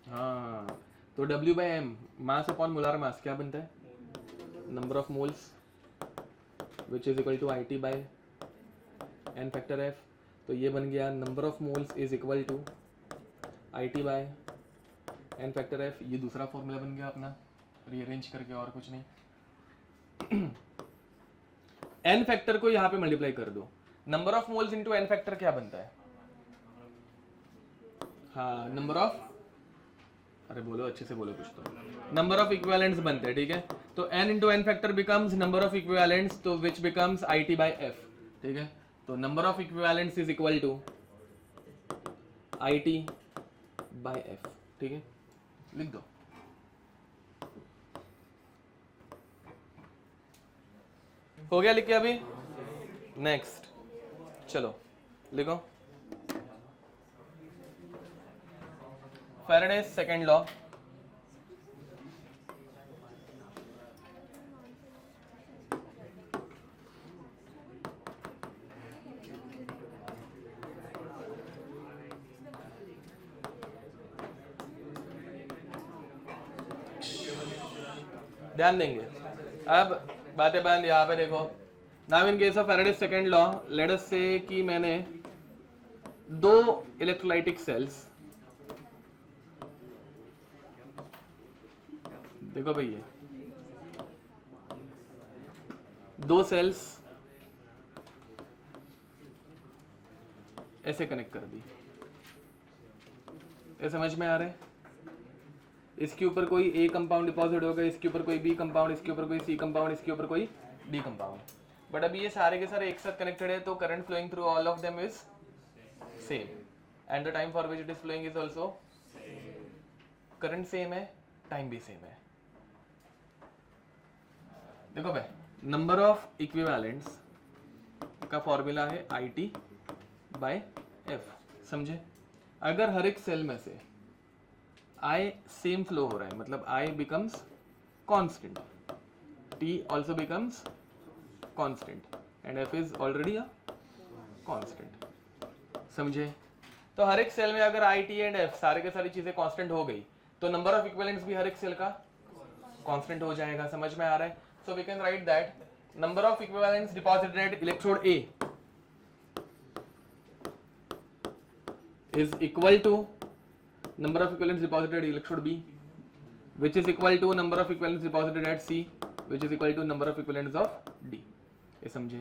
हाँ, तो W by M mass upon molar mass क्या बनता है? Number of moles which is equal to IT by n factor F. तो ये बन गया number of moles is equal to IT by n factor F. ये दूसरा फॉर्मूला बन गया अपना रीअरेंज करके, और कुछ नहीं. n फैक्टर को यहाँ पे मल्टीप्लाई कर दो. Number of moles into n factor क्या बनता है? हाँ, नंबर ऑफ, अरे बोलो अच्छे से बोलो कुछ तो. नंबर ऑफ इक्विवेलेंट्स बनते हैं. ठीक है, तो n into n factor becomes number of equivalents, तो which becomes IT by F. ठीक है, तो number of equivalents is equal to IT by F. ठीक है, लिख दो. हो गया लिख के? अभी नेक्स्ट चलो लिखो. Faraday's second law. ध्यान देंगे. अब बातें बंद. यहाँ पे देखो. Now in case of Faraday's second law, let us से कि मैंने 2 इलेक्ट्रोलाइटिक सेल्स, देखो भैया 2 सेल्स ऐसे कनेक्ट कर दी. ये समझ में आ रहा है? इसके ऊपर कोई A कंपाउंड डिपॉजिट होगा, इसके ऊपर कोई B कंपाउंड, इसके ऊपर कोई C कंपाउंड, इसके ऊपर कोई D कंपाउंड. बट अभी ये सारे के सारे एक साथ कनेक्टेड है, तो current flowing through all of them is same and the time for which it is flowing is also. Current same है, टाइम भी सेम है. देखो भाई, नंबर ऑफ इक्विवेलेंट्स का फॉर्मूला है IT बाय F. समझे? अगर हर एक सेल में से I सेम फ्लो हो रहा है, मतलब I becomes constant, T also becomes constant and F is already a constant. समझे? तो हर एक सेल में अगर I, T and F सारे के सारी चीजें कांस्टेंट हो गई तो नंबर ऑफ इक्विवेलेंट्स भी हर एक सेल का कांस्टेंट हो जाएगा. समझ में आ रहा है? So we can write that number of equivalents deposited at electrode A is equal to number of equivalents deposited at electrode B, which is equal to number of equivalents deposited at C, which is equal to number of equivalents of D. ये समझे?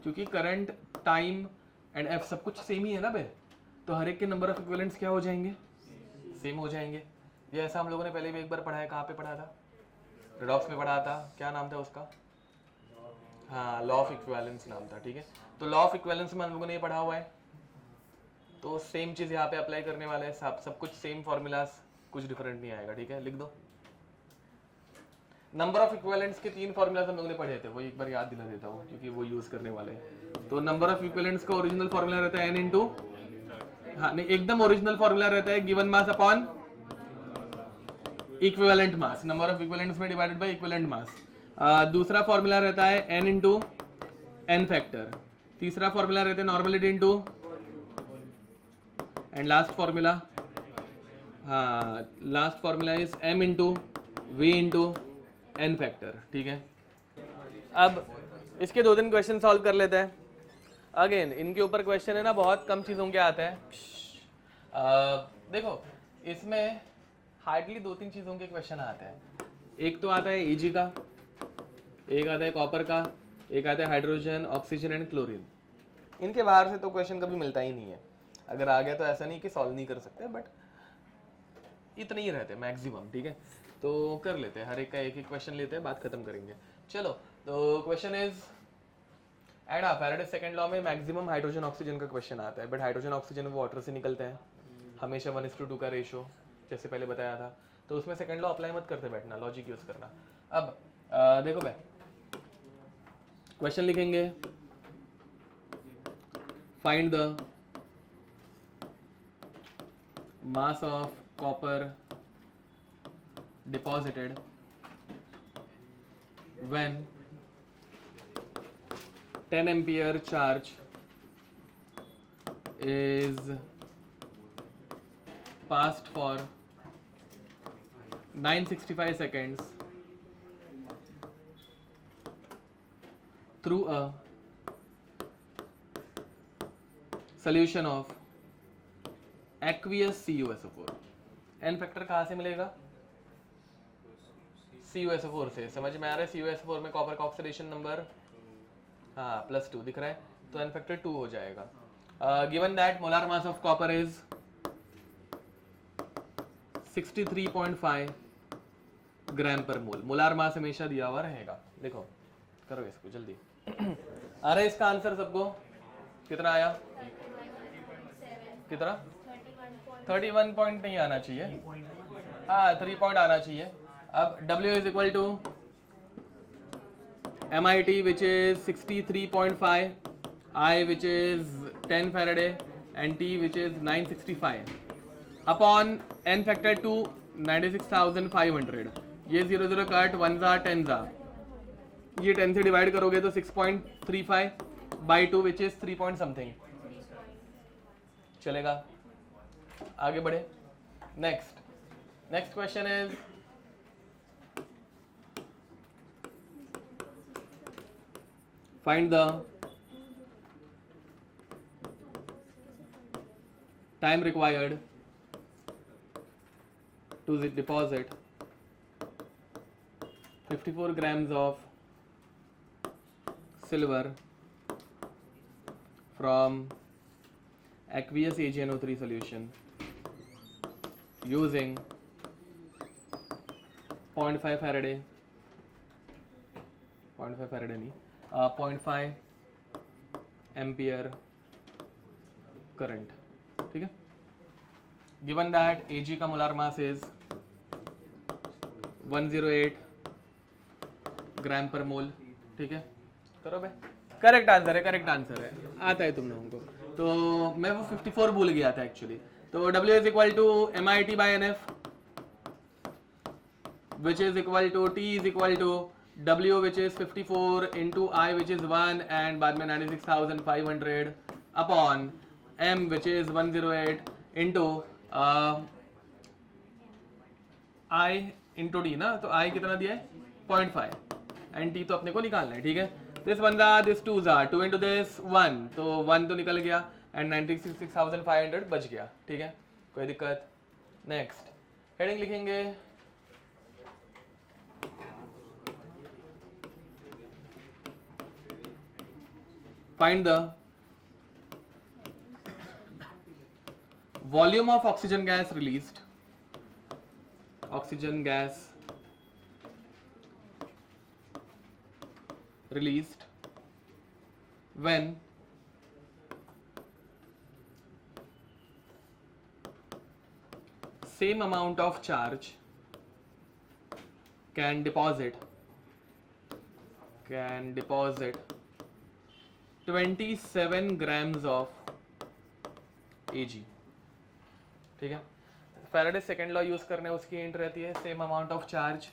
क्योंकि current, time and F सब कुछ same ही है ना बे, तो हर एक के नंबर ऑफ इक्विवेलेंट्स क्या हो जाएंगे? सेम हो जाएंगे. ये ऐसा हम लोगों ने पहले भी एक बार पढ़ा है. कहाँ पे पढ़ा था? रेडॉक्स में पढ़ा था. क्या नाम था उसका? हाँ, लॉ ऑफ इक्विवेलेंस नाम था. ठीक है, तो लॉ ऑफ इक्विवेलेंस में हम लोगों ने ये पढ़ा हुआ है. तो सेम चीज यहाँ पे अप्लाई करने वाले हैं. सब कुछ सेम फॉर्मूलाज, कुछ डिफरेंट नहीं आएगा. ठीक है, लिख दो. नंबर ऑफ इक्विवेलेंट्स के 3 फॉर्मूलाज हम लोगों ने पढ़े थे, वो एक बार याद दिला देता हूँ क्योंकि वो यूज करने वाले हैं। तो नंबर ऑफ इक्विवेलेंट्स का ओरिजिनल फॉर्मूला रहता है n इंटू, हाँ नहीं एकदम ओरिजिनल फॉर्मूला रहता है given mass upon equivalent mass, number of equivalents में डिवाइडेड बाय इक्विवेलेंट मास। दूसरा फॉर्मूला रहता है n इंटू n फैक्टर, तीसरा फॉर्मूला रहता है normality into, and last formula, हाँ last formula is m into v into n factor. ठीक है, अब इसके 2-3 क्वेश्चन सॉल्व कर लेते हैं। अगेन इनके ऊपर क्वेश्चन है ना, बहुत कम चीज़ों के आते हैं। देखो इसमें हार्डली 2-3 चीज़ों के क्वेश्चन आते हैं। एक तो आता है Ag का, एक आता है कॉपर का, एक आता है हाइड्रोजन, ऑक्सीजन एंड क्लोरीन। इनके बाहर से तो क्वेश्चन कभी मिलता ही नहीं है। अगर आ गया तो ऐसा नहीं कि सॉल्व नहीं कर सकते, बट इतने ही रहते हैं मैक्सिमम। ठीक है, तो कर लेते हैं, हर एक का एक एक क्वेश्चन लेते हैं, बात खत्म करेंगे। चलो, तो question is and Faraday second law में मैक्सिमम हाइड्रोजन ऑक्सीजन का क्वेश्चन आता है, बट हाइड्रोजन ऑक्सीजन वाटर से निकलते हैं हमेशा 1:2 का रेशो, जैसे पहले बताया था। तो उसमें सेकंड लॉ अप्लाई मत करते बैठना, लॉजिक यूज करना। अब देखो भाई, क्वेश्चन लिखेंगे, find the mass of copper deposited when 10 ampere charge is passed for 965 seconds through a solution of aqueous CuSO4। n factor कहाँ से मिलेगा? CuSO4 से। समझ में आ रहा है? CuSO4 में कॉपर का ऑक्सीडेशन नंबर हाँ +2 दिख रहा है, तो n फैक्टर 2 हो जाएगा। Given that molar mass of copper is 63.5 ग्राम पर मोल। मोलार मास हमेशा दिया हुआ रहेगा। देखो करो इसको जल्दी। आ रहा है इसका आंसर सबको? कितना आया? कितना? 31 पॉइंट नहीं आना चाहिए, हाँ 3 पॉइंट आना चाहिए। अब W is equal to MIT which is 63.5, I which is 10 Faraday and T which is 965 upon n factor 2 96,500। ये 0 0 कट, 1 जा 10 जा, ये 10 से डिवाइड करोगे तो 6.35 by 2 which is 3 point something। चलेगा, आगे बढ़े। Next question is find the time required to deposit 54 grams of silver from aqueous AgNO3 solution using 0.5 Faraday, 0.5 Faraday नहीं, 0.5 एम्पियर करंट। ठीक है, गिवन दैट Ag का मोलार मास इज 108 ग्राम पर मोल। ठीक है, करो भाई, करेक्ट आंसर है, करेक्ट आंसर है, आता है तुम लोगों को। तो मैं वो 54 भूल गया था एक्चुअली। तो W is equal to MIT by NF which is equal to T is equal to W which is 54 into I which is 1 and बाद में 96,500 upon M which is 108 into I into D ना, तो I कितना दिया है 0.5 and T तो अपने को निकालना है। ठीक है, this 1 जा, this 2 जा, 2 into this 1, तो 1 तो निकल गया and 96,500 बच गया। ठीक है, कोई दिक्कत? नेक्स्ट हेडिंग लिखेंगे find the volume of oxygen gas released, oxygen gas released when same amount of charge can deposit 27 grams of Ag। ठीक है, फैराडे सेकेंड लॉ यूज करने उसकी इंट रहती है same amount of charge,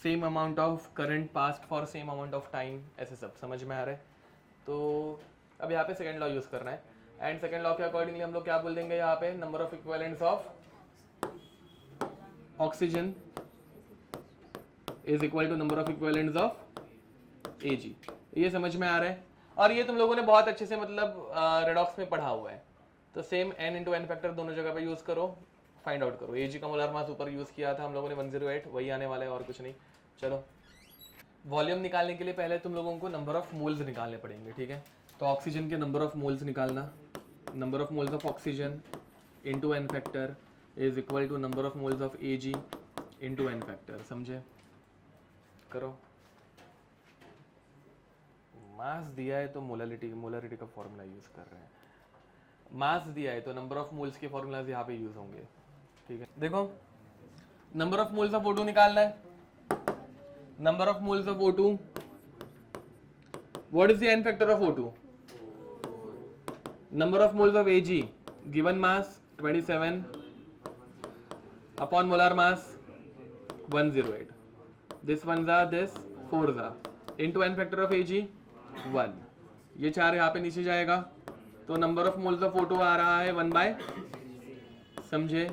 same amount of current past for same amount of time, ऐसे सब समझ में आ रहा है। तो अब यहाँ पे सेकेंड लॉ यूज करना है, एंड सेकेंड लॉ के अकॉर्डिंगली हम लोग क्या बोल देंगे यहाँ पे, number of equivalents of oxygen is equal to number of equivalents of Ag। ये समझ में आ रहा है, और ये तुम लोगों ने बहुत अच्छे से मतलब रेडॉक्स में पढ़ा हुआ है। तो same n into n factor दोनों जगह पे यूज करो, फाइंड आउट करो। Ag का मोलार मास ऊपर यूज किया था हम लोगों ने 108, वही आने वाला है और कुछ नहीं। चलो वॉल्यूम निकालने के लिए पहले तुम लोगों को नंबर ऑफ मोल्स निकालने पड़ेंगे, ठीक है। तो ऑक्सीजन के नंबर ऑफ मोल्स निकालना, number of moles of oxygen into n factor is equal to number of moles of Ag into n factor, समझे। करो, मास दिया है तो मोलारिटी का फॉर्मूला यूज कर रहे हैं। मास दिया है तो नंबर ऑफ मोल्स के फॉर्मूलाज यहाँ पे यूज होंगे, ठीक है। देखो number of moles of O2 निकालना है, number of moles of O2, what is the n factor of O2, number of moles of Ag given mass 27 upon molar mass 108, this one जा this 4 जा into n factor of Ag 1, ये 4 यहाँ पे नीचे जाएगा, तो number of moles of O2 आ रहा है 1/, समझे।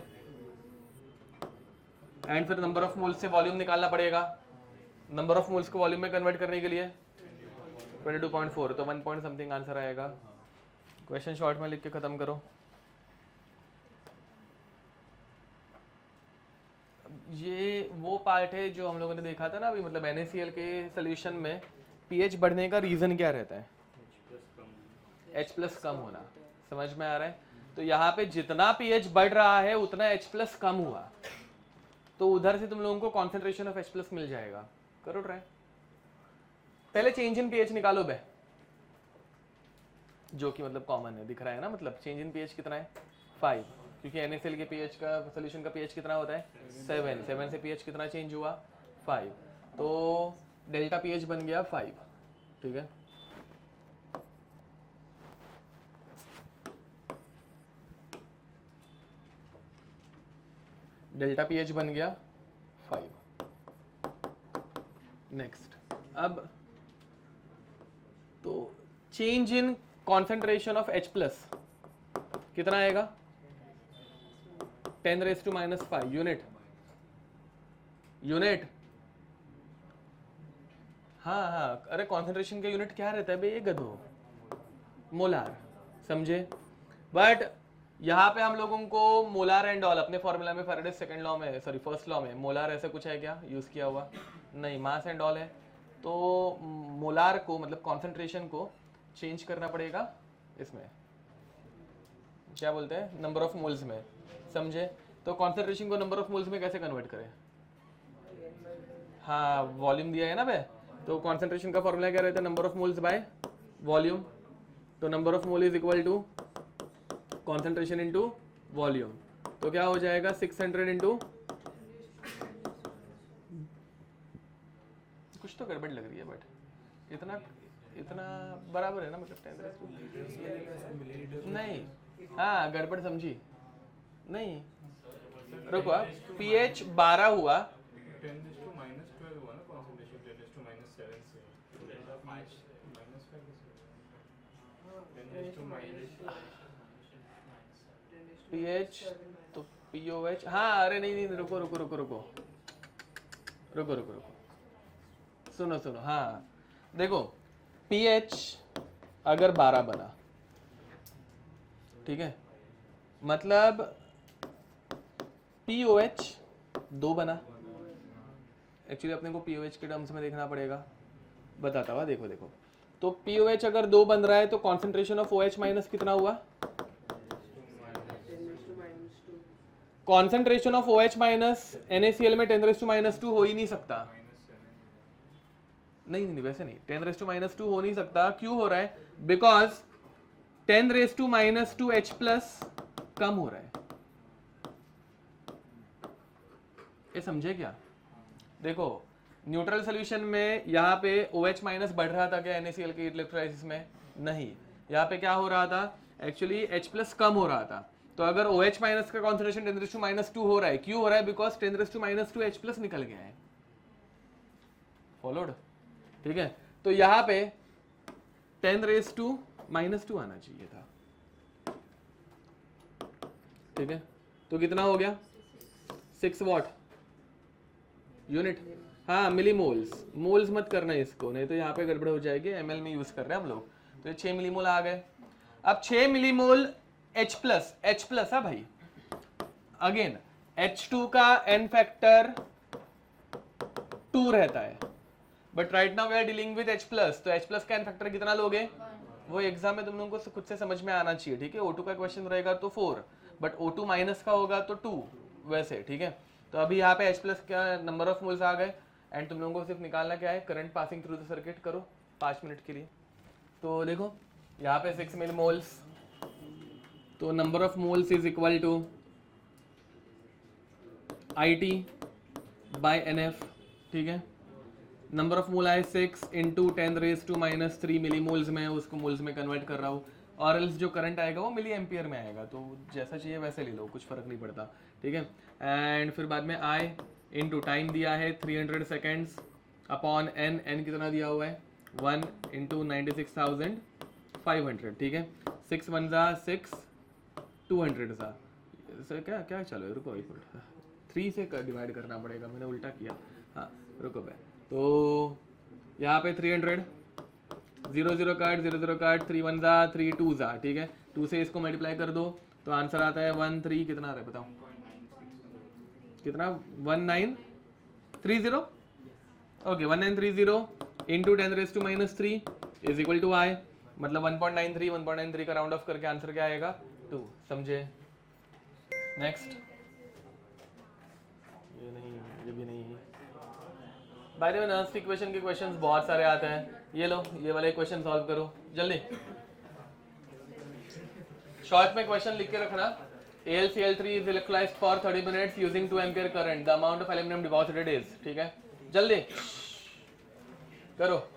एंड फिर नंबर ऑफ मोल्स से वॉल्यूम निकालना पड़ेगा, नंबर ऑफ मोल्स को वॉल्यूम में कन्वर्ट करने के लिए 22.4, तो 1 पॉइंट समथिंग आंसर आएगा। क्वेश्चन शॉर्ट में लिख के खत्म करो। ये वो पार्ट है जो हम लोगों ने देखा था ना अभी, मतलब NaCl के सोल्यूशन में pH बढ़ने का रीजन क्या रहता है, H+ कम होना, समझ में आ रहा है। तो यहाँ पे जितना pH बढ़ रहा है उतना H+ कम हुआ, तो उधर से तुम लोगों को कॉन्सेंट्रेशन ऑफ H+ मिल जाएगा। करो ट्राई, पहले चेंज इन pH निकालो बे, जो कि मतलब कॉमन है, दिख रहा है ना, मतलब चेंज इन pH कितना है 5, क्योंकि NaCl के pH का सोल्यूशन का pH कितना होता है 7 से pH कितना चेंज हुआ 5, तो डेल्टा pH बन गया 5, ठीक है। डेल्टा pH बन गया 5। नेक्स्ट, अब तो change in concentration of H+ कितना आएगा 10⁻⁻5 यूनिट। हाँ, अरे कॉन्सेंट्रेशन का यूनिट क्या रहता है बे, ये गधो, मोलार, समझे। बट यहाँ पे हम लोगों को मोलार एंड ऑल अपने फॉर्मूला में फैराडे सेकंड लॉ में, सॉरी फर्स्ट लॉ में मोलार ऐसा कुछ है क्या यूज किया हुआ, नहीं, मास एंड ऑल है। तो मोलार को मतलब कॉन्सेंट्रेशन को चेंज करना पड़ेगा इसमें, क्या बोलते हैं, नंबर ऑफ मोल्स में, समझे। तो कॉन्सेंट्रेशन को नंबर ऑफ मोल्स में कैसे कन्वर्ट करें, हाँ वॉल्यूम दिया है ना बे, तो कॉन्सेंट्रेशन का फॉर्मूला क्या रहता है, number of moles by volume. तो number of mole is equal to concentration into volume, तो क्या हो जाएगा 600 इनटू, कुछ तो गड़बड़ लग रही है बट इतना बराबर है ना, मतलब 10 नहीं, हाँ गड़बड़ समझी नहीं, रुको, pH 12 हुआ, 10⁻12 हुआ ना कॉन्सेंट्रेशन, 10⁻7 से pH तो POH, हाँ अरे नहीं, रुको, सुनो, हाँ देखो pH अगर 12 बना, ठीक है, मतलब POH 2 बना, एक्चुअली अपने को POH के टर्म्स में देखना पड़ेगा, बताता हुआ देखो, तो POH अगर 2 बन रहा है तो कॉन्सेंट्रेशन ऑफ OH माइनस कितना हुआ, concentration of OH minus NaCl में 10⁻² हो ही नहीं सकता, नहीं वैसे नहीं, 10⁻² हो नहीं सकता, क्यों हो रहा है, बिकॉज 10⁻² H+ कम हो रहा है, ये समझे क्या। देखो न्यूट्रल सोल्यूशन में यहाँ पे OH माइनस बढ़ रहा था क्या NaCl के इलेक्ट्रोलाइसिस में? नहीं, यहाँ पे क्या हो रहा था, एक्चुअली H प्लस कम हो रहा था। तो अगर OH माइनस का कॉन्सेंट्रेशन 10⁻² हो रहा है, क्यों हो रहा है? बिकॉज 10⁻² H प्लस निकल गया है। फॉलोड? ठीक है, तो यहाँ पे 10⁻² आना चाहिए था। ठीक है, तो कितना हो गया? 6 वॉट यूनिट, हाँ मिलीमोल्स, मोल्स मत करना इसको, नहीं तो यहाँ पे गड़बड़ हो जाएगी। ml में यूज कर रहे हैं हम लोग, तो ये 6 मिलीमोल आ गए। अब 6 मिलीमोल H प्लस है भाई। अगेन H2 का n फैक्टर 2 रहता है, but right now we are dealing with H plus, तो H प्लस का n फैक्टर कितना लोगे? वो एग्जाम में तुम लोगों को खुद से समझ में आना चाहिए। ठीक है, O2 का क्वेश्चन रहेगा तो 4, बट O2 माइनस का होगा तो 2 वैसे। ठीक है, तो अभी यहाँ पे H प्लस का नंबर ऑफ मोल्स आ गए, एंड तुम लोगों को सिर्फ निकालना क्या है, current passing through the circuit करो 5 मिनट के लिए। तो देखो यहाँ पे 6 मिली मोल्स, तो number of moles is equal to IT by NF। ठीक है, नंबर ऑफ मोल आए 6 इंटू 10⁻³ मिलीमोल्स में, उसको मोल्स में कन्वर्ट कर रहा हूँ, और एल्स जो करंट आएगा वो मिली एम्पियर में आएगा, तो जैसा चाहिए वैसे ले लो, कुछ फर्क नहीं पड़ता। ठीक है, एंड फिर बाद में I इंटू टाइम दिया है 300 सेकेंड्स अपॉन n कितना दिया हुआ है 1 इंटू 96,500। ठीक है, 6 1 6 200 सा क्या क्या चलो, रुको एक मिनट, 3 से डिवाइड करना पड़ेगा, मैंने उल्टा किया। हाँ रुको भाई, तो यहाँ पे 300, 0 0 काट, 0 0 काट, 3 1 3 2 ज़ा। ठीक है, 2 से इसको मल्टीप्लाई कर दो तो आंसर आता है 13 कितना आ रहा है बताओ, कितना 1930। Okay, 1930 into 10⁻³ is equal to I, मतलब 1.93 का राउंड ऑफ करके आंसर क्या आएगा 2। समझे? नेक्स्ट, ये नहीं, ये भी नहीं। Bye the way non equation के क्वेश्चंस बहुत सारे आते हैं, ये लो ये वाले क्वेश्चन सॉल्व करो जल्दी। शॉर्ट में क्वेश्चन लिख के रखना। AlCl3 is electrolyzed for 30 minutes using 2 ampere current. The amount of aluminum deposited is, ठीक है, जल्दी करो।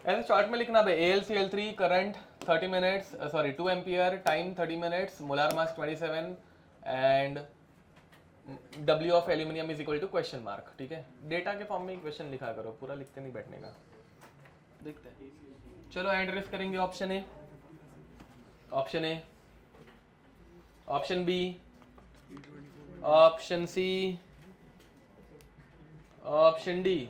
ऐसे शॉर्ट में लिखना भाई, AlCl3 current 30 minutes, sorry 2 ampere, time 30 minutes, molar mass 27 and W of aluminium is equal to question mark. ठीक है, डेटा के फॉर्म में क्वेश्चन लिखा करो, पूरा लिखते नहीं बैठने का। देखते हैं, चलो एड्रेस करेंगे option A, option A, option B, option C, option D.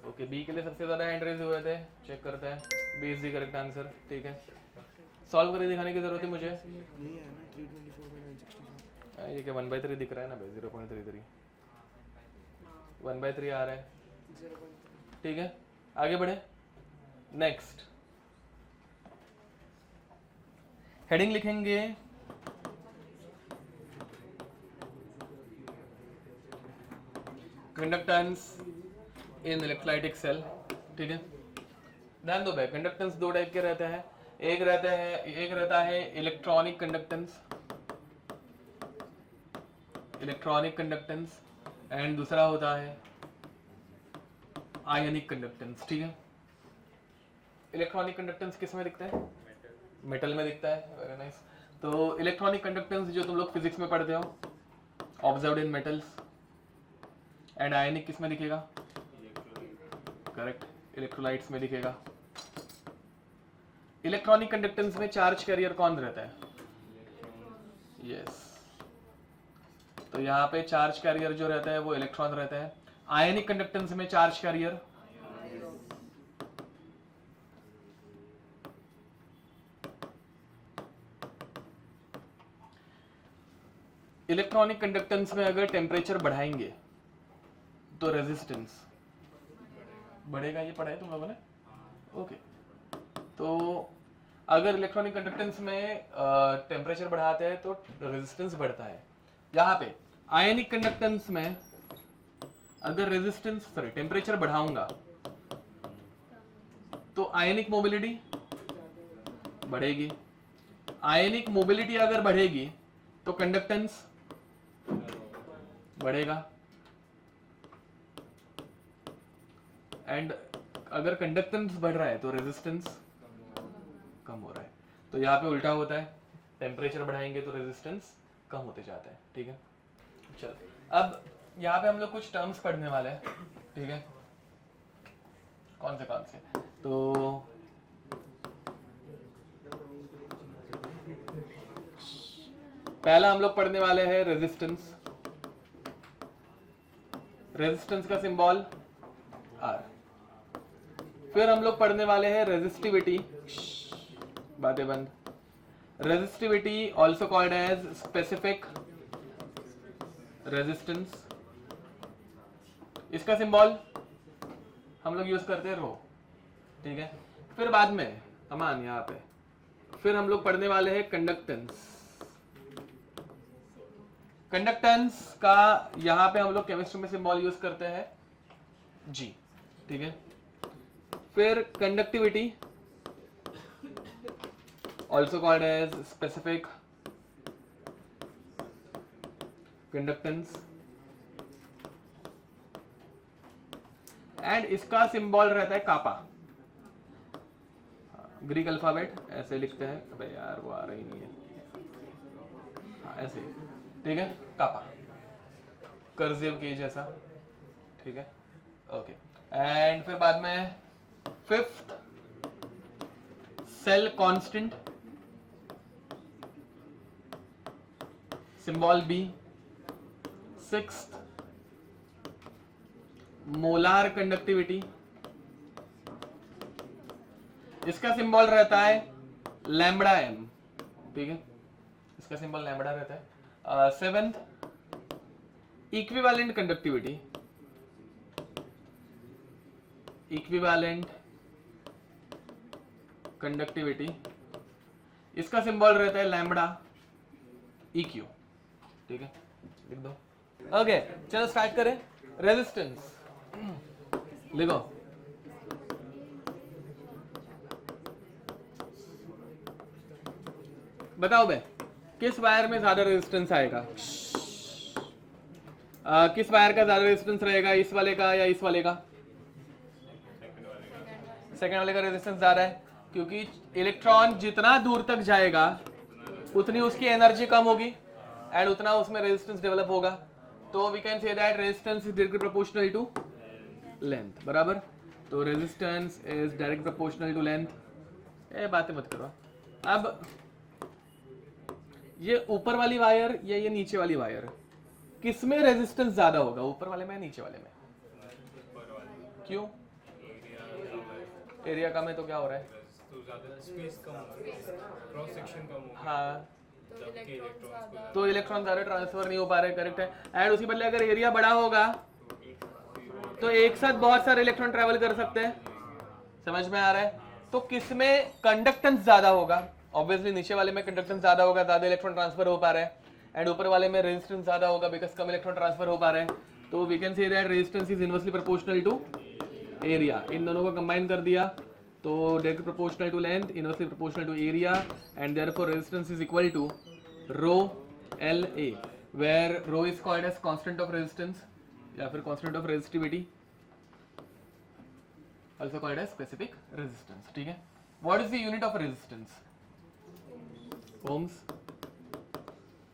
Okay, B के लिए सबसे ज्यादा हैंड रेज हुए थे, चेक करते हैं, B is the correct answer. ठीक है, सॉल्व करके दिखाने की जरूरत है मुझे। ये क्या 1/3 दिख रहा है ना भाई, 0.33 1/3 आ रहा है। ठीक है, आगे बढ़े। नेक्स्ट हेडिंग लिखेंगे कंडक्टेंस इन इलेक्ट्रोलाइटिक सेल। ठीक है, ध्यान दो भाई, कंडक्टेंस दो टाइप के रहते हैं, एक रहता है electronic conductance, electronic conductance, and दूसरा होता है आयनिक कंडक्टेंस। ठीक है, इलेक्ट्रॉनिक कंडक्टेंस किस में दिखता है? मेटल में दिखता है। Very nice. तो इलेक्ट्रॉनिक कंडक्टेंस जो तुम लोग फिजिक्स में पढ़ते हो, ऑब्जर्व्ड इन मेटल्स, एंड आयनिक किस में दिखेगा? करेक्ट, इलेक्ट्रोलाइट्स में दिखेगा। इलेक्ट्रॉनिक कंडक्टेंस में चार्ज कैरियर कौन रहता है? यस, तो यहाँ पे चार्ज कैरियर जो रहता है वो इलेक्ट्रॉन रहता है। आयनिक कंडक्टेंस में चार्ज कैरियर इलेक्ट्रॉनिक कंडक्टेंस में अगर टेम्परेचर बढ़ाएंगे तो रेजिस्टेंस बढ़ेगा, ये पढ़ा है तुम लोगों ने? ओके, तो अगर इलेक्ट्रॉनिक कंडक्टेंस में टेम्परेचर बढ़ाते हैं तो रेजिस्टेंस बढ़ता है। यहाँ पे आयनिक कंडक्टेंस में अगर टेम्परेचर बढ़ाऊंगा तो आयनिक मोबिलिटी बढ़ेगी। आयनिक मोबिलिटी अगर बढ़ेगी तो कंडक्टेंस बढ़ेगा। एंड अगर कंडक्टेंस बढ़ रहा है तो रेजिस्टेंस कम हो रहा है। तो यहाँ पे उल्टा होता है, टेम्परेचर बढ़ाएंगे तो रेजिस्टेंस कम होते जाता है। ठीक है, चलो अब यहाँ पे हम लोग कुछ टर्म्स पढ़ने वाले हैं। ठीक है, कौन से तो पहला हम लोग पढ़ने वाले हैं रेजिस्टेंस। रेजिस्टेंस का सिंबल आर। फिर हम लोग पढ़ने वाले हैं रेजिस्टिविटी। बातें बंद। Resistivity also called as specific resistance. इसका सिंबल हम लोग यूज करते हैं रो। ठीक है, फिर बाद में अमान यहाँ पे फिर हम लोग पढ़ने वाले हैं कंडक्टेंस। कंडक्टेंस का यहाँ पे हम लोग केमिस्ट्री में सिंबल यूज करते हैं जी। ठीक है, फिर conductivity also called as specific conductance and इसका सिंबल रहता है कापा। ग्रीक अल्फाबेट ऐसे लिखते हैं, अबे यार वो आ रही नहीं है, हाँ ऐसे, ठीक है, कापा, कर्सिव के जैसा। ठीक है, ओके। एंड फिर बाद में fifth cell constant, symbol B. Sixth molar conductivity, इसका सिंबल रहता है लैम्बडा एम। ठीक है, इसका सिंबल लैम्बडा रहता है। Seventh equivalent conductivity, equivalent conductivity, इसका सिंबल रहता है लैम्बडा इक्यू। ठीक है, लिख दो। ओके, चलो स्टार्ट करें। रेजिस्टेंस लिखो। बताओ बे, किस वायर में ज्यादा रेजिस्टेंस आएगा? किस वायर का ज्यादा रेजिस्टेंस रहेगा, इस वाले का या इस वाले का? सेकंड वाले का रेजिस्टेंस ज्यादा है, क्योंकि इलेक्ट्रॉन जितना दूर तक जाएगा उतनी उसकी एनर्जी कम होगी एंड उतना उसमें रेजिस्टेंस डेवलप होगा। तो we can say that resistance is directly proportional to length. बराबर, तो resistance is direct proportional to length. ये बातें मत करो। अब ये ऊपर वाली वायर या ये नीचे वाली वायर, किसमें रेजिस्टेंस ज्यादा होगा, ऊपर वाले में या नीचे वाले में? क्यों? एरिया कम है तो क्या हो रहा है? तो ज्यादा स्पेस कम हो रहा है, क्रॉस सेक्शन कम हो रहा हाँ, है, तो इलेक्ट्रॉन ज्यादा ट्रांसफर नहीं हो पा रहे। करेक्ट है। एंड उसी बदले अगर एरिया बड़ा होगा तो एक साथ बहुत सारे इलेक्ट्रॉन ट्रेवल कर सकते हैं। समझ में आ रहा है? तो किसमें कंडक्टेंस ज्यादा होगा? ऑब्वियसली नीचे वाले में कंडक्टेंस ज्यादा होगा, ज्यादा इलेक्ट्रॉन ट्रांसफर हो पा रहे हैं। एंड ऊपर वाले में रेजिस्टेंस ज्यादा होगा बिकॉज कम इलेक्ट्रॉन ट्रांसफर हो पा रहे हैं। तो we can say that resistance is inversely proportional to area. इन दोनों को कंबाइन कर दिया तो directly proportional to length, inversely proportional to area, and therefore resistance is equal to rho L A, where rho is called as constant of resistance या फिर constant of resistivity, also called as specific resistance. ठीक है, what is the unit of resistance? ohms,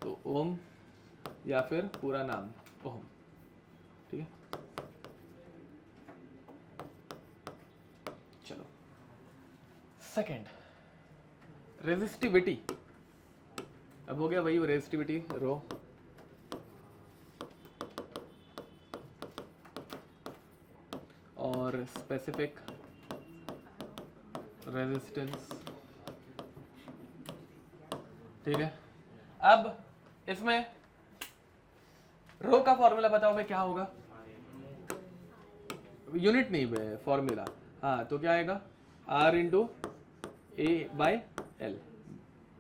तो ओम या फिर पूरा नाम ओम। ठीक है, चलो सेकंड रेजिस्टिविटी। अब हो गया वही रेजिस्टिविटी रो, और स्पेसिफिक रेजिस्टेंस। ठीक है, अब इसमें रो का फॉर्मूला बताओ मैं क्या होगा? यूनिट नहीं है, फॉर्मूला। हाँ, तो क्या आएगा? R into A by L.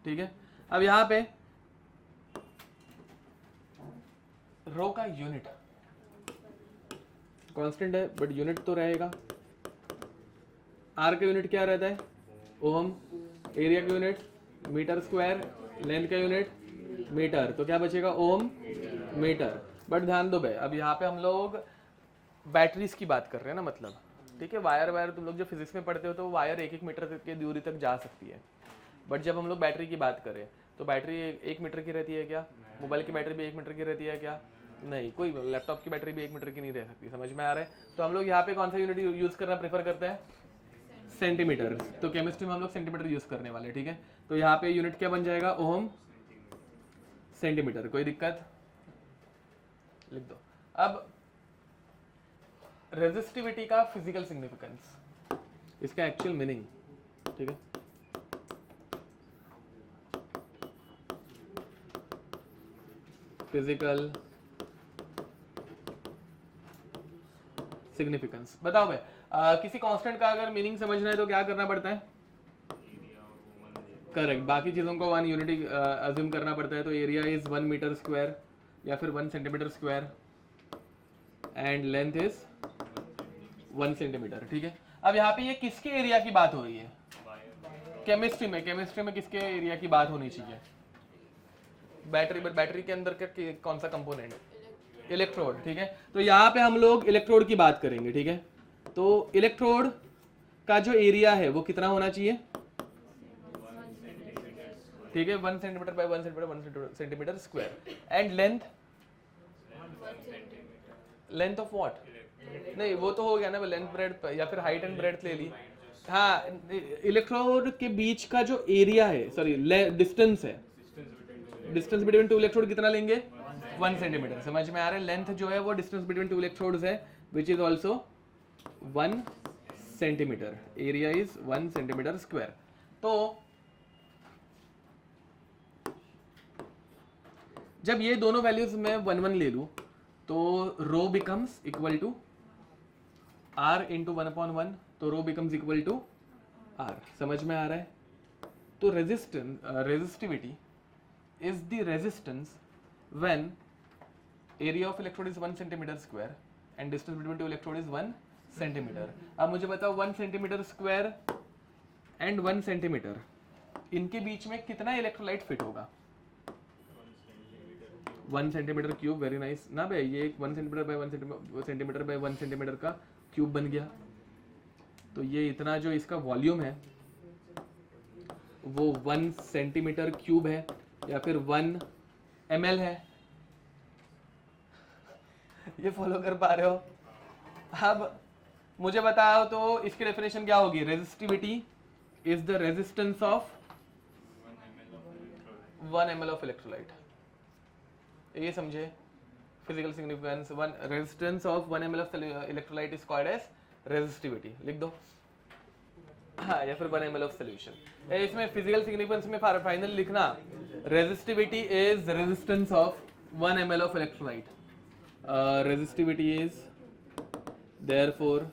ठीक है, अब यहां पे रो का यूनिट कांस्टेंट है बट यूनिट तो रहेगा। आर का यूनिट क्या रहता है? ओम। एरिया का यूनिट मीटर स्क्वायर, लेंथ का यूनिट मीटर, तो क्या बचेगा? ओम मीटर। बट ध्यान दो भाई, अब यहाँ पे हम लोग बैटरीज की बात कर रहे हैं ना, मतलब ठीक है, वायर तुम लोग जो फिजिक्स में पढ़ते हो तो वायर 1-1 मीटर की दूरी तक जा सकती है, बट जब हम लोग बैटरी की बात करें तो बैटरी 1 मीटर की रहती है क्या? मोबाइल की बैटरी भी 1 मीटर की रहती है क्या? नहीं, कोई लैपटॉप की बैटरी भी 1 मीटर की नहीं रह सकती। समझ में आ रहा है? तो हम लोग यहाँ पे कौन सा यूनिट यूज करना प्रेफर करते हैं? सेंटीमीटर। तो केमिस्ट्री में हम लोग सेंटीमीटर यूज करने वाले, ठीक है। तो यहाँ पे यूनिट क्या बन जाएगा? ओम सेंटीमीटर। कोई दिक्कत? लिख दो। अब रेजिस्टिविटी का फिजिकल सिग्निफिकेंस, इसका एक्चुअल मीनिंग, ठीक है। फिजिकल सिग्निफिकेंस बताओ भाई। किसी कांस्टेंट का अगर मीनिंग समझना है तो क्या करना पड़ता है? करेक्ट, बाकी चीजों को 1 यूनिट अज्यूम करना पड़ता है। तो एरिया इज 1 मीटर स्क्वायर या फिर 1 centimetre square and length is 1 centimetre, ठीक है। अब यहाँ पे ये किसके एरिया की बात हो रही है? केमिस्ट्री में किसके एरिया की बात होनी चाहिए? बैटरी के अंदर का कौन सा कंपोनेंट? इलेक्ट्रोड, ठीक है। तो यहाँ पे हम लोग इलेक्ट्रोड की बात करेंगे, ठीक है। तो इलेक्ट्रोड का जो एरिया है वो कितना होना चाहिए? ठीक है, 1 centimetre bye 1 centimetre square and length of what? नहीं, वो तो हो गया ना, लेंथ ब्रेड्थ या फिर हाइट एंड ब्रेड्थ ले ली। हाँ, इलेक्ट्रोड के बीच का जो एरिया है, सॉरी डिस्टेंस है, डिस्टेंस बिटवीन टू इलेक्ट्रोड कितना लेंगे? 1 सेंटीमीटर। समझ में आ रहा है? लेंथ जो है वो डिस्टेंस बिटवीन टू इलेक्ट्रोड्स है which is also 1 centimetre. Area is 1 centimetre square. तो जब ये दोनों वैल्यूज में 1 ले लूं तो rho becomes equal to r into 1/1, तो rho becomes equal to r। समझ में आ रहा है? तो resistivity is the resistance when area of electrode is 1 centimeter square and distance between two electrode is 1 centimeter। अब मुझे बताओ 1 सेंटीमीटर स्क्वायर एंड 1 सेंटीमीटर, इनके बीच में कितना इलेक्ट्रोलाइट फिट होगा? 1 सेंटीमीटर क्यूब। वेरी नाइस ना भाई, ये एक 1 centimetre bye 1 centimetre bye 1 centimetre का क्यूब बन गया। तो ये इतना जो इसका वॉल्यूम है वो 1 सेंटीमीटर क्यूब है या फिर 1 ml है। ये फॉलो कर पा रहे हो? अब मुझे बताओ तो इसकी डेफिनेशन क्या होगी? Resistivity is the resistance of 1 ml of electrolyte. ये समझे? Physical significance, resistance of 1 ml of electrolyte is called as resistivity. लिख दो। हाँ, या फिर 1 ml ऑफ सोल्यूशन। इसमें फिजिकल सिग्निफिकेंस में फाइनल लिखना, resistivity is resistance of 1 ml of electrolyte. Resistivity is therefore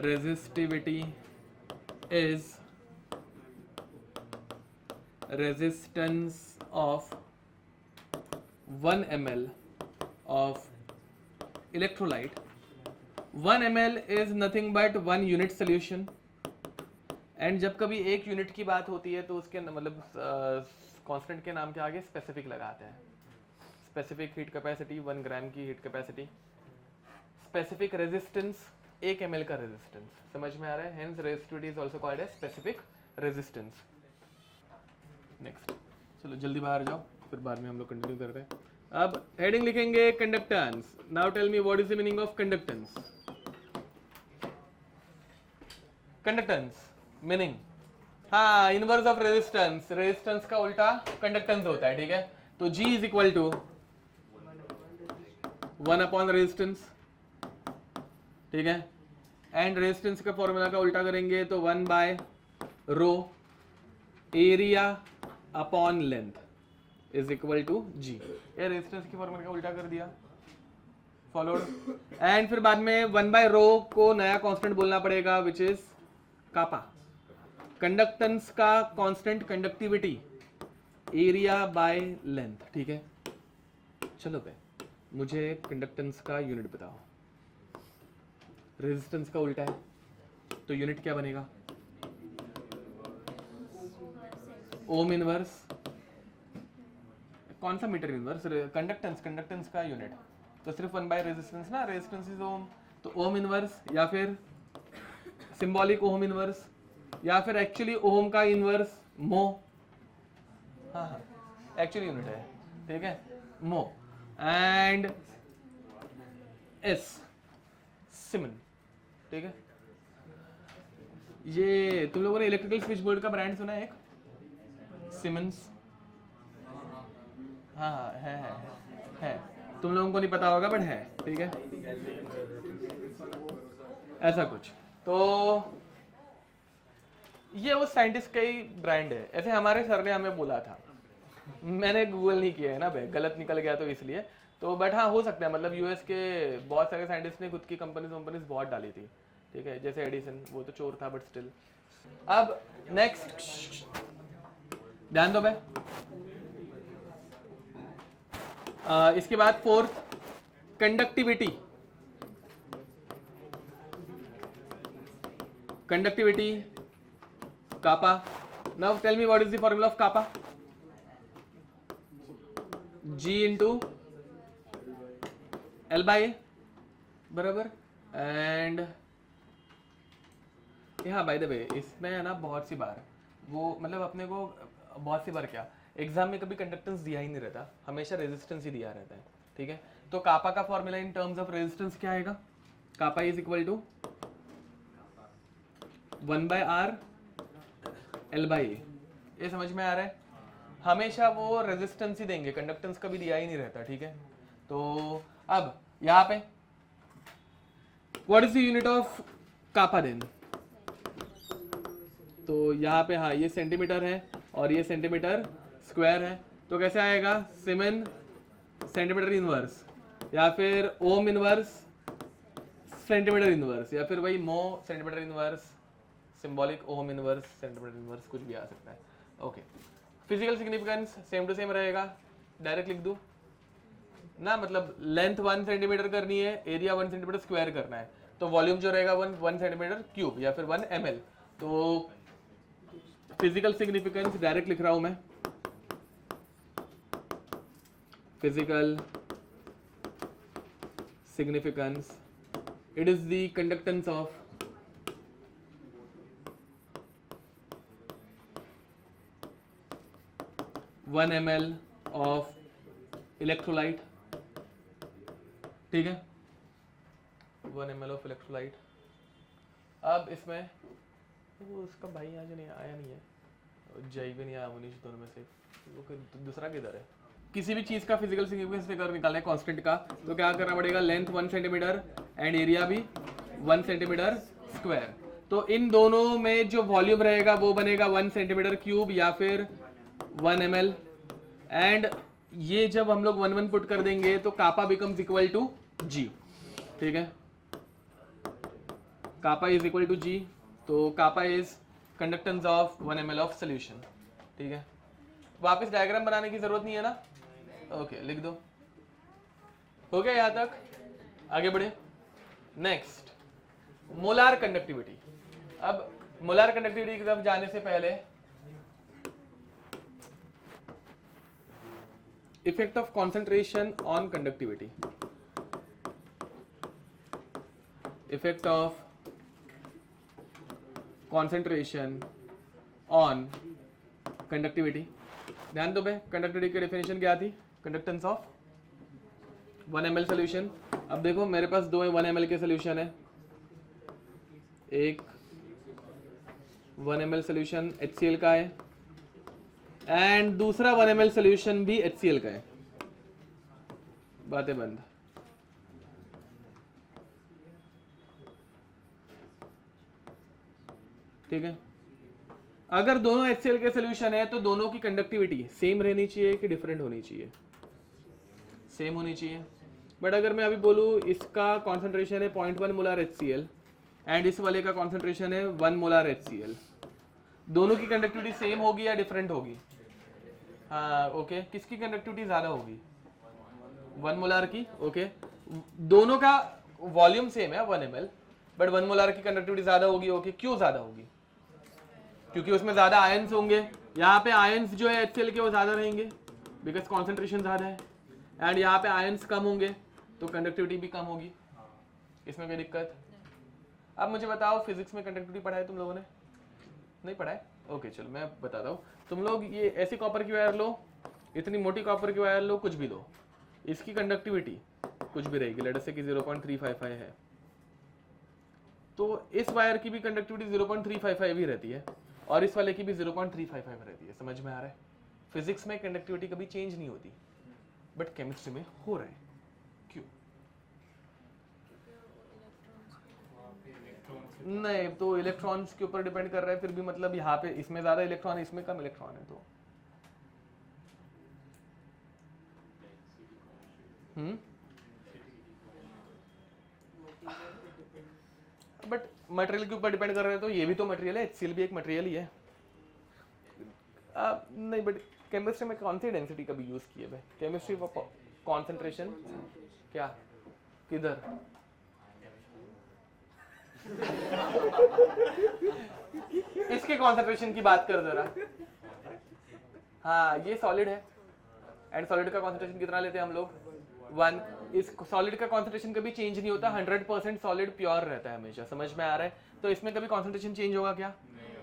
resistivity is resistance of 1 ml of electrolyte। 1 ml is nothing but 1 unit solution and जब कभी एक यूनिट की बात होती है तो उसके मतलब कांस्टेंट के नाम के आगे स्पेसिफिक लगाते हैं। स्पेसिफिक हीट कैपेसिटी 1 ग्राम की heat capacity, specific resistance 1 ml का रेजिस्टेंस। समझ में आ रहा है? Hence resistivity is also called as specific resistance. Next, चलो जल्दी बाहर जाओ, फिर बाद में हम लोग कंटिन्यू करते हैं। अब हेडिंग लिखेंगे conductance. Now tell me what is the meaning of conductance. Conductance meaning, हाँ, इनवर्स ऑफ रेजिस्टेंस। रेजिस्टेंस का उल्टा कंडक्टेंस होता है, ठीक है। तो G is equal to 1 upon resistance, ठीक है। एंड रेजिस्टेंस का फॉर्मूला का उल्टा करेंगे तो 1 by rho area upon length is equal to G। ये रेजिस्टेंस की फॉर्मूला का उल्टा कर दिया, फॉलोड। एंड फिर बाद में 1 बाय रो को नया कांस्टेंट बोलना पड़ेगा विच इज कापा। कंडक्टेंस का constant conductivity area by length, ठीक है। चलो भाई, मुझे कंडक्टेंस का यूनिट बताओ। रेजिस्टेंस का उल्टा है तो यूनिट क्या बनेगा? Ohm inverse. कौन सा मीटर इनवर्स? कंडक्टेंस का यूनिट तो सिर्फ 1 बाय रेजिस्टेंस ना, रेजिस्टेंस इज ओम। तो ओम इनवर्स या फिर सिंबॉलिक ओम इनवर्स या फिर एक्चुअली ओम का इनवर्स मो, हाँ हाँ एक्चुअली यूनिट है, ठीक है, मो एंड एस सिमन, ठीक है। ये तुम लोगों ने इलेक्ट्रिकल स्विच बोर्ड का ब्रांड सुना है एक, सिमंस, हाँ हाँ है, तुम लोगों को नहीं पता होगा बट है, ठीक है, ऐसा कुछ। तो ये वो साइंटिस्ट का ही ब्रांड है, ऐसे हमारे सर ने हमें बोला था, मैंने गूगल नहीं किया है ना भाई, गलत निकल गया तो इसलिए, तो बट हाँ हो सकता है, मतलब यूएस के बहुत सारे साइंटिस्ट ने खुद की कंपनीज बहुत डाली थी, ठीक है, जैसे एडिसन, वो तो चोर था बट स्टिल। अब नेक्स्ट ध्यान दो भाई, इसके बाद fourth conductivity, conductivity kappa. Now tell me what is the formula of kappa? G into L by A, बराबर। एंड हाँ बाय द वे इसमें है ना बहुत सी बार वो मतलब अपने को बहुत सी बार क्या एग्जाम में कभी कंडक्टेंस दिया ही नहीं रहता, हमेशा रेजिस्टेंस ही दिया रहता है, ठीक है। तो कापा का formula in terms of resistance क्या आएगा? Kappa is equal to 1/r L by A। ये समझ में आ रहा है? हमेशा वो रेजिस्टेंस ही देंगे, कंडक्टेंस कभी दिया ही नहीं रहता, ठीक है। तो अब यहाँ पे what is the unit of kappa then? तो यहाँ पे हाँ ये सेंटीमीटर है और ये सेंटीमीटर स्क्वायर है, तो कैसे आएगा? सीमेन सेंटीमीटर इनवर्स या फिर ओम इनवर्स सेंटीमीटर इनवर्स या फिर वही mho centimetre inverse symbolic ohm inverse centimetre inverse, कुछ भी आ सकता है। Okay, physical significance same to same रहेगा, डायरेक्ट लिख दूं ना, मतलब लेंथ 1 सेंटीमीटर करनी है, एरिया 1 सेंटीमीटर स्क्वायर करना है, तो वॉल्यूम जो रहेगा 1 सेंटीमीटर क्यूब या फिर 1 ml। तो फिजिकल सिग्निफिकेंस डायरेक्ट लिख रहा हूं मैं, physical significance, it is the conductance of (1 ml of electrolyte), ठीक है, 1 ml of electrolyte। अब इसमें वो उसका भाई आज नहीं आया, नहीं है, जय भी नहीं आया, मनीष दोनों में से वो दूसरा किधर है? किसी भी चीज का फिजिकल सिग्निफिकेंस फिगर निकालना है कांस्टेंट का, तो क्या करना पड़ेगा? लेंथ 1 सेंटीमीटर एंड एरिया भी 1 सेंटीमीटर स्क्वायर। तो इन दोनों में जो वॉल्यूम रहेगा वो बनेगा 1 सेंटीमीटर क्यूब या फिर 1 ml। एंड ये जब हम लोग 1 पुट कर देंगे तो kappa becomes equal to G, ठीक है, kappa is equal to G. तो kappa is conductance of 1 ml of solution, ठीक है। वापस डायग्राम बनाने की जरूरत नहीं है ना? ओके, लिख दो। हो गया यहां तक? आगे बढ़े। Next, molar conductivity. अब मोलार कंडक्टिविटी की तरफ जाने से पहले effect of concentration on conductivity, effect of concentration on conductivity. ध्यान दो भाई, कंडक्टिविटी की डेफिनेशन क्या थी? Conductance of 1 ml solution. अब देखो मेरे पास दो 1 ml के सोल्यूशन है, एक 1 ml सोल्यूशन HCl का है एंड दूसरा 1 ml सोल्यूशन भी HCl का है। बातें बंद। ठीक है, अगर दोनों HCl के सोल्यूशन है तो दोनों की कंडक्टिविटी सेम रहनी चाहिए कि डिफरेंट होनी चाहिए? सेम होनी चाहिए। बट अगर मैं अभी बोलूँ इसका कॉन्सेंट्रेशन है 0.1 मोलार HCl एंड इस वाले का कॉन्सेंट्रेशन है 1 मोलार HCl, दोनों की कंडक्टिविटी सेम होगी या डिफरेंट होगी? हाँ ओके, किसकी कंडक्टिविटी ज़्यादा होगी? 1 मोलार की। ओके, दोनों का वॉल्यूम सेम है 1 ml, बट 1 मोलार की कंडक्टिविटी ज़्यादा होगी। ओके, क्यों ज़्यादा होगी? क्योंकि उसमें ज़्यादा आयंस होंगे। यहाँ पे आयंस जो है HCl के वो ज़्यादा रहेंगे बिकॉज कॉन्सेंट्रेशन ज़्यादा है, एंड यहाँ पे आयंस कम होंगे तो कंडक्टिविटी भी कम होगी। इसमें कोई दिक्कत? अब मुझे बताओ, फिजिक्स में कंडक्टिविटी पढ़ा है तुम लोगों ने? नहीं पढ़ा है? ओके चलो मैं बताता हूँ। तुम लोग ये ऐसी कॉपर की वायर लो, इतनी मोटी कॉपर की वायर लो, कुछ भी लो, इसकी कंडक्टिविटी कुछ भी रहेगी, लेट अस से कि 0.355 है, तो इस वायर की भी कंडक्टिविटी 0.355 ही रहती है और इस वाले की भी 0.355 रहती है। समझ में आ रहा है? फिजिक्स में कंडक्टिविटी कभी चेंज नहीं होती, बट केमिस्ट्री में हो रहा है। क्यों? नहीं, तो इलेक्ट्रॉन्स के ऊपर डिपेंड कर रहा है, फिर भी मतलब यहाँ पे इसमें ज्यादा इलेक्ट्रॉन, इसमें कम इलेक्ट्रॉन है, तो बट मटेरियल के ऊपर डिपेंड कर रहे हैं, तो ये भी तो मटेरियल है, HCl भी एक मटेरियल ही है। नहीं, बट केमिस्ट्री में कौन सी डेंसिटी कभी यूज की है? केमिस्ट्री कॉन्सेंट्रेशन क्या किधर? इसके कॉन्सेंट्रेशन की बात कर जरा। हाँ, ये सॉलिड है एंड सॉलिड का कॉन्सेंट्रेशन कितना लेते हैं हम लोग? 1। इस सॉलिड का कॉन्सेंट्रेशन कभी चेंज नहीं होता, 100% सॉलिड प्योर रहता है हमेशा। समझ में आ रहा है? तो इसमें कभी कॉन्सेंट्रेशन चेंज होगा क्या?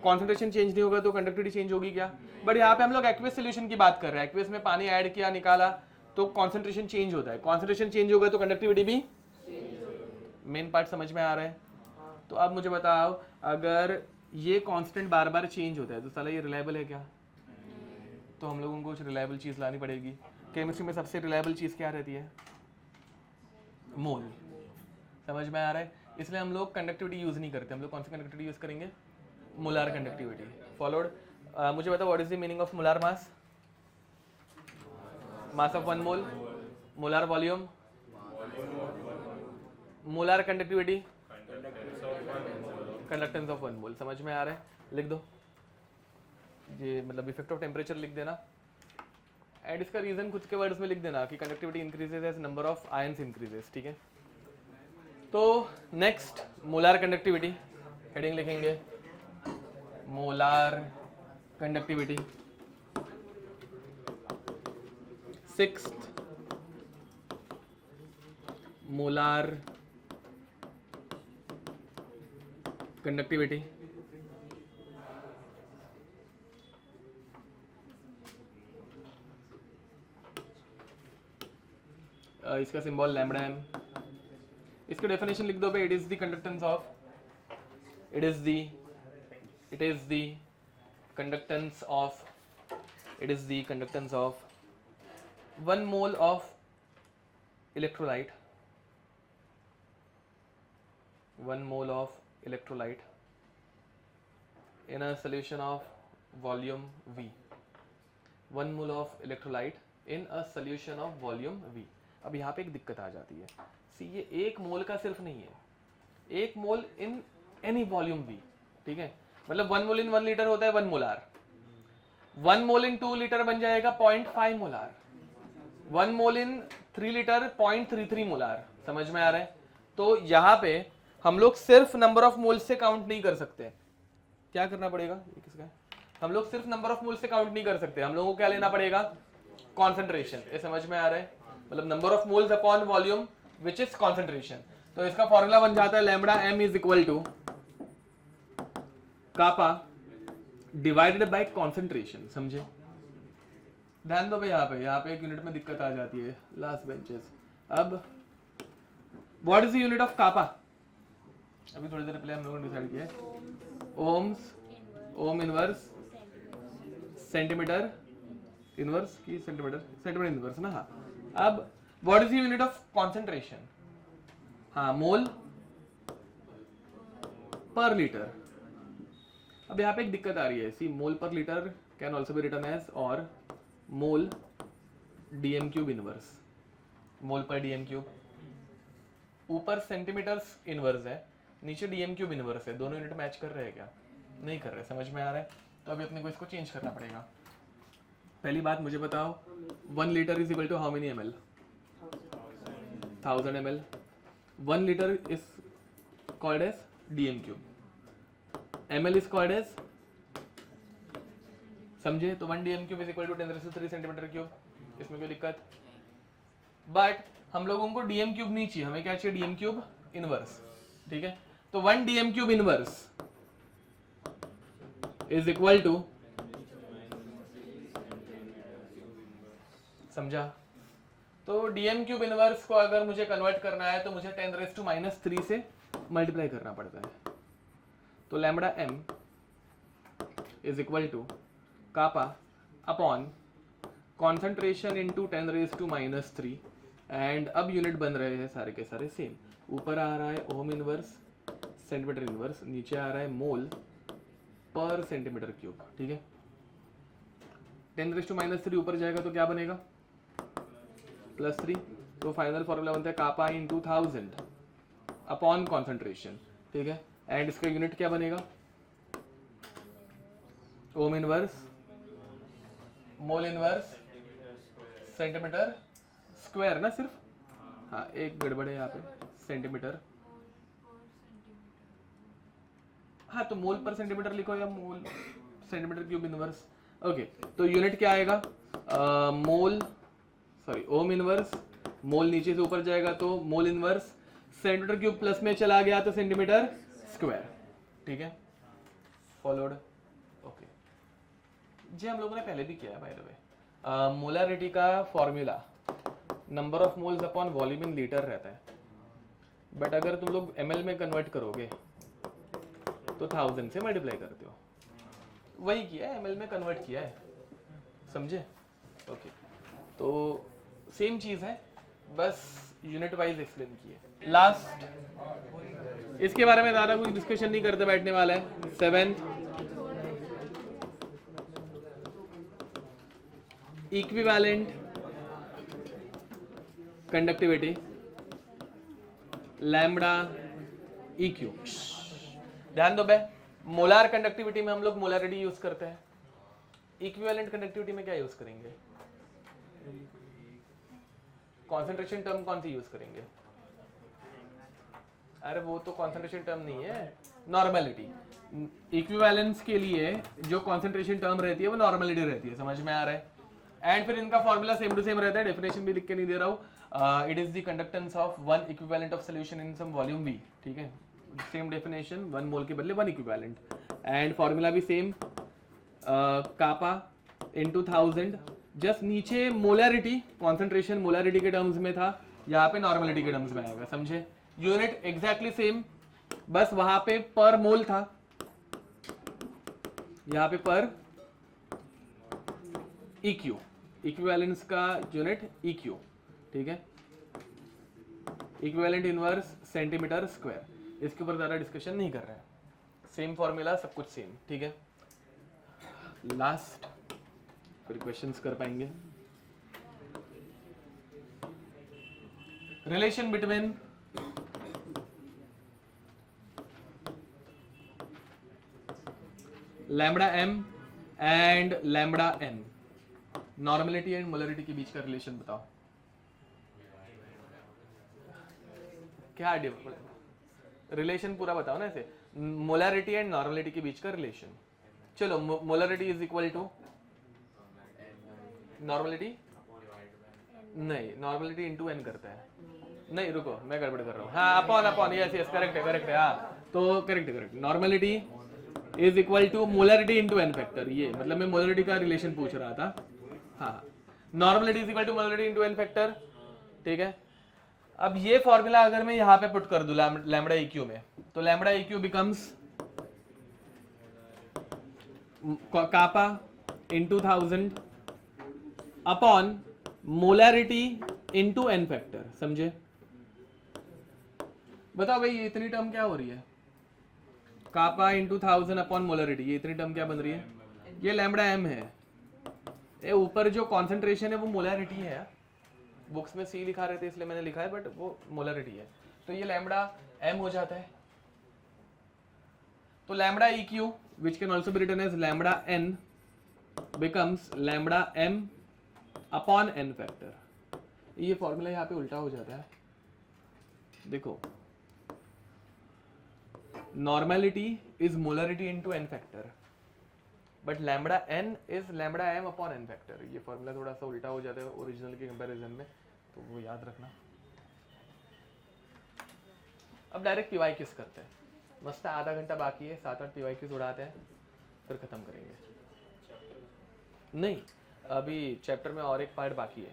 कॉन्सेंट्रेशन चेंज नहीं होगा तो कंडक्टिविटी चेंज होगी क्या? बट यहाँ पे हम लोग एक्वेस सोल्यूशन की बात कर रहे हैं, एक्वेस में पानी ऐड किया, निकाला, तो कॉन्सेंट्रेशन चेंज होता है। कॉन्सेंट्रेशन चेंज होगा तो कंडक्टिविटी भी। मेन पार्ट समझ में आ रहा है? तो अब मुझे बताओ, अगर ये कांस्टेंट बार बार चेंज होता है तो साला ये रिलायबल है क्या? तो हम लोगों को कुछ रिलायबल चीज़ लानी पड़ेगी। केमिस्ट्री में सबसे रिलायबल चीज़ क्या रहती है? मोल। समझ में आ रहा है? इसलिए हम लोग कंडक्टिविटी यूज़ नहीं करते, हम लोग कौन सी कंडक्टिविटी यूज़ करेंगे? Molar conductivity. फॉलोड। मुझे बताओ, what is the meaning of molar mass? Mass of 1 mole. Molar volume. Molar conductivity. Conductance of 1 मोल। समझ में आ रहा है? लिख दो ये, मतलब इफेक्ट ऑफ टेम्परेचर लिख देना एंड इसका रीजन खुद के वर्ड्स में लिख देना कि conductivity increases as number of ions increases. ठीक है, तो नेक्स्ट मोलार कंडक्टिविटी, हेडिंग लिखेंगे molar conductivity. 6th molar conductivity. इसका सिंबल लैम्बडा एम। इसकी डेफिनेशन लिख दो भाई, it is the conductance of conductance of 1 mole of electrolyte, 1 mole of electrolyte in a solution of volume V. 1 mole of electrolyte in a solution of volume V. अब यहाँ पे एक दिक्कत आ जाती है, सी ये 1 मोल का सिर्फ नहीं है, 1 मोल इन एनी वॉल्यूम V। ठीक है, मतलब 1 मोल इन 1 लीटर होता है 1 मोलार, 1 मोल इन 2 लीटर बन जाएगा 0.5 मोलार, 1 मोल इन 3 लीटर 0.33 मोलार। समझ में आ रहा है? तो यहाँ पे हम लोग सिर्फ नंबर ऑफ मोल्स से काउंट नहीं कर सकते। क्या करना पड़ेगा? ये किसका है? हम लोग सिर्फ नंबर ऑफ मोल्स से काउंट नहीं कर सकते, हम लोगों को क्या लेना पड़ेगा? कॉन्सेंट्रेशन। ये समझ में आ रहा है? मतलब number of moles upon volume which is concentration. तो इसका फॉर्मूला बन जाता है lambda M is equal to kappa divided by concentration. समझे? ध्यान दो भाई, यहाँ पे एक यूनिट में दिक्कत आ जाती है, लास्ट बेंचेस। अब what is the unit of kappa? अभी थोड़ी देर पहले हम लोगों ने डिसाइड किया है ohms, ohm inverse, centimetre inverse की सेंटीमीटर इनवर्स ना। हाँ, अब what is the unit of concentration? हाँ, मोल पर लीटर। अब यहाँ पे एक दिक्कत आ रही है, C mole per litre can also be written as और mole DM cube inverse, mole per DM cube. ऊपर सेंटीमीटर्स इनवर्स है, नीचे डीएम क्यूब इनवर्स है, दोनों यूनिट मैच कर रहे हैं क्या? नहीं कर रहे। समझ में आ रहा है? तो अभी अपने को इसको चेंज करना पड़ेगा। पहली बात मुझे बताओ, 1 litre is equal to how many ml? 1000 ml। 1 litre is called as DM cube, ml is called as, समझे? तो 1 DM cube is equal to 10³ centimetre cube. इसमें कोई दिक्कत? बट हम लोगों को डीएम क्यूब नहीं चाहिए, हमें क्या चाहिए? डीएम क्यूब इनवर्स, ठीक है। तो 1 DM cube inverse is equal to, समझा? तो डीएम क्यूब इनवर्स को अगर मुझे कन्वर्ट करना है तो मुझे 10⁻³ से मल्टीप्लाई करना पड़ता है। तो lambda M is equal to kappa upon concentration into 10⁻³ and अब यूनिट बन रहे हैं सारे के सारे सेम। ऊपर आ रहा है ओम इनवर्स सेंटीमीटर इनवर्स, नीचे आ रहा है मोल पर सेंटीमीटर क्यूब, ठीक है। 10⁻³ ऊपर जाएगा तो क्या बनेगा, +3। तो फाइनल फॉर्मूला बनता है कापा इंटू 1000 अपॉन कॉन्सेंट्रेशन, ठीक है। एंड इसका यूनिट क्या बनेगा, ohm inverse mole inverse centimetre square ना सिर्फ, हाँ एक गड़बड़ है यहाँ पे, सेंटीमीटर, हाँ तो मोल पर सेंटीमीटर लिखो या मोल सेंटीमीटर क्यूब इनवर्स, ओके। तो यूनिट क्या आएगा, ओम इनवर्स, मोल नीचे से ऊपर जाएगा तो mole inverse centimetre cube plus में चला गया तो सेंटीमीटर स्क्वायर, ठीक है। फॉलोड, ओके जी। हम लोगों ने पहले भी किया है बाय द वे। मोलारिटी का formula number of moles upon volume in litre रहता है, बट अगर तुम लोग ml में कन्वर्ट करोगे तो 1000 से मल्टीप्लाई करते हो, वही किया है, ml में कन्वर्ट किया है, समझे? ओके तो सेम चीज है, बस यूनिट वाइज एक्सप्लेन किए। लास्ट, इसके बारे में ज्यादा कुछ डिस्कशन नहीं करते बैठने वाला है। 7th equivalent conductivity lambda EQ। ध्यान दो बे, मोलार कंडक्टिविटी में हम लोग मोलारिटी यूज करते हैं, इक्विवेलेंट कंडक्टिविटी में क्या यूज करेंगे, कॉन्सेंट्रेशन टर्म कौन सी यूज करेंगे, अरे वो तो कॉन्सेंट्रेशन टर्म नहीं है, नॉर्मेलिटी। इक्विवेलेंस के लिए जो कॉन्सेंट्रेशन टर्म रहती है वो नॉर्मेलिटी रहती है, समझ में आ रहा है? एंड फिर इनका फॉर्मूला सेम टू सेम रहता है, डेफिनेशन भी लिख के नहीं दे रहा हूँ, it is the conductance of 1 equivalent of solution in some volume V, ठीक है। सेम डेफिनेशन, 1 मोल के बदले 1 इक्विवेलेंट, एंड फॉर्मूला भी सेम, कापा इंटू 1000, जस्ट नीचे मोलैरिटी कॉन्सेंट्रेशन मोलैरिटी के टर्म्स में था, यहाँ पे नॉर्मलिटी के टर्म्स में आएगा, समझे? यूनिट एग्जैक्टली सेम, बस वहां पे पर मोल था, यहाँ पे पर EQ, इक्विवेलेंस का यूनिट EQ, ठीक है। इक्विवेलेंट इनवर्स सेंटीमीटर स्क्वायर, इसके ऊपर ज्यादा डिस्कशन नहीं कर रहे हैं, सेम फॉर्मूला, सब कुछ सेम, ठीक है। लास्ट फिर क्वेश्चंस कर पाएंगे। Relation between lambda m and lambda n, normality and molarity के बीच का रिलेशन बताओ। क्या रिलेशन पूरा बताओ ना ऐसे, मोलरिटी एंड नॉर्मलिटी के बीच का रिलेशन। चलो, molarity is equal to normality, नहीं नॉर्मलिटी इंटू n करता है, नहीं रुको मैं गड़बड़ कर रहा हूँ, हाँ अपॉन, यस यस करेक्ट है, हाँ तो correct, normality is equal to molarity into n factor, ये मतलब मैं मोलरिटी का रिलेशन पूछ रहा था, हाँ normality is equal to molarity into n factor, ठीक है। अब ये फॉर्मूला अगर मैं यहाँ पे पुट कर दूं लैम्बडा EQ में, तो lambda EQ becomes kappa into 1000 upon molarity into n factor, समझे? बताओ भाई ये इतनी टर्म क्या हो रही है, कापा इंटू 1000 अपॉन मोलरिटी, ये इतनी टर्म क्या बन रही है, ये लैम्बडा m है, ये ऊपर जो कॉन्सेंट्रेशन है वो मोलरिटी है, बुक्स में C लिखा रहते इसलिए मैंने लिखा है, बट वो मोलरिटी है, तो ये लैम्बडा m हो जाता है। तो lambda EQ which can also be written as lambda n becomes lambda m upon n factor। ये फॉर्मूला यहाँ पे उल्टा हो जाता है, देखो normality is molarity into n factor, but lambda n is lambda m upon n factor, ये formula थोड़ा सा उल्टा हो जाता है ओरिजिनल के कंपैरिजन में, तो वो याद रखना। अब डायरेक्ट पीवाईक्यूज करते हैं, मस्त है, आधा घंटा बाकी है, 7-8 पीवाईक्यूज उड़ाते हैं फिर खत्म करेंगे। नहीं, अभी चैप्टर में और एक पार्ट बाकी है,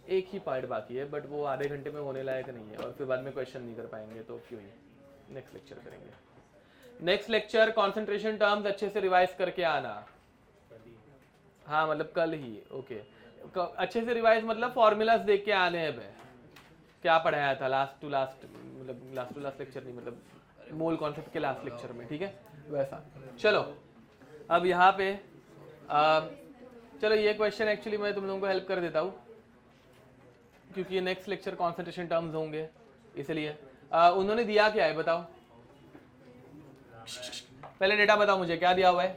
एक ही पार्ट बाकी है, बट वो आधे घंटे में होने लायक नहीं है और फिर बाद में क्वेश्चन नहीं कर पाएंगे, तो क्यों ही, नेक्स्ट लेक्चर करेंगे। नेक्स्ट लेक्चर कॉन्सेंट्रेशन टर्म्स अच्छे से रिवाइज करके आना। हाँ मतलब कल ही, ओके। अच्छे से रिवाइज मतलब फॉर्मूलाज देख के आने हैं। बे क्या पढ़ाया था लास्ट टू लास्ट, मतलब लास्ट टू लास्ट लेक्चर नहीं, मतलब मूल कॉन्सेप्ट के लास्ट लेक्चर में, ठीक है वैसा। चलो अब यहाँ पे चलो ये क्वेश्चन एक्चुअली मैं तुम लोगों को हेल्प कर देता हूँ, क्योंकि ये नेक्स्ट लेक्चर कॉन्सेंट्रेशन टर्म्स होंगे, इसलिए उन्होंने दिया क्या है बताओ, पहले डेटा बताओ मुझे, क्या दिया हुआ है?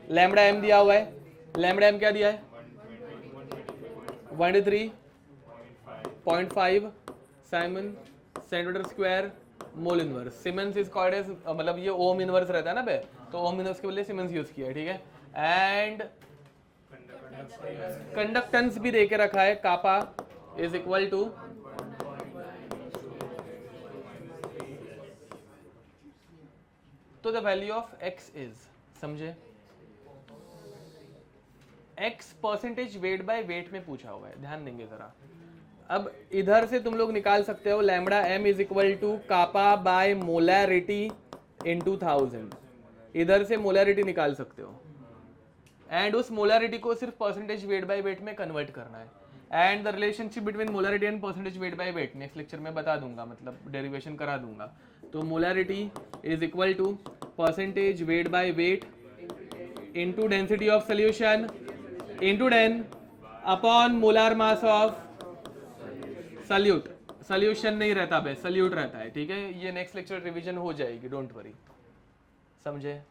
लैम्बडा एम दिया हुआ है। लैम्बडा एम क्या दिया है? 123.5 siemens centimetre square mole inverse. Siemens is called as, मतलब ये ओम इनवर्स रहता है ना बे, तो ओम इनवर्स के बदले सिमेंस यूज किया है, ठीक है। एंड कंडक्टेंस भी देके रखा है, कापा इज इक्वल टू तो the value of x is, समझे, x percentage weight by weight में पूछा हुआ है, ध्यान देंगे जरा। अब इधर से तुम लोग निकाल सकते हो lambda m is equal to kappa by molarity into 1000, इधर से मोलैरिटी निकाल सकते हो एंड उस मोलैरिटी को सिर्फ परसेंटेज वेट बाय वेट में कन्वर्ट करना है। And the relationship between molarity and percentage weight by weight next lecture में बता दूंगा, मतलब डेरिवेशन करा दूंगा। तो molarity is equal to percentage weight by weight into density of solution into 10 upon molar mass of solute. Solution नहीं रहता बे, salute रहता है, ठीक है। ये नेक्स्ट लेक्चर रिवीजन हो जाएगी, डोंट वरी, समझे।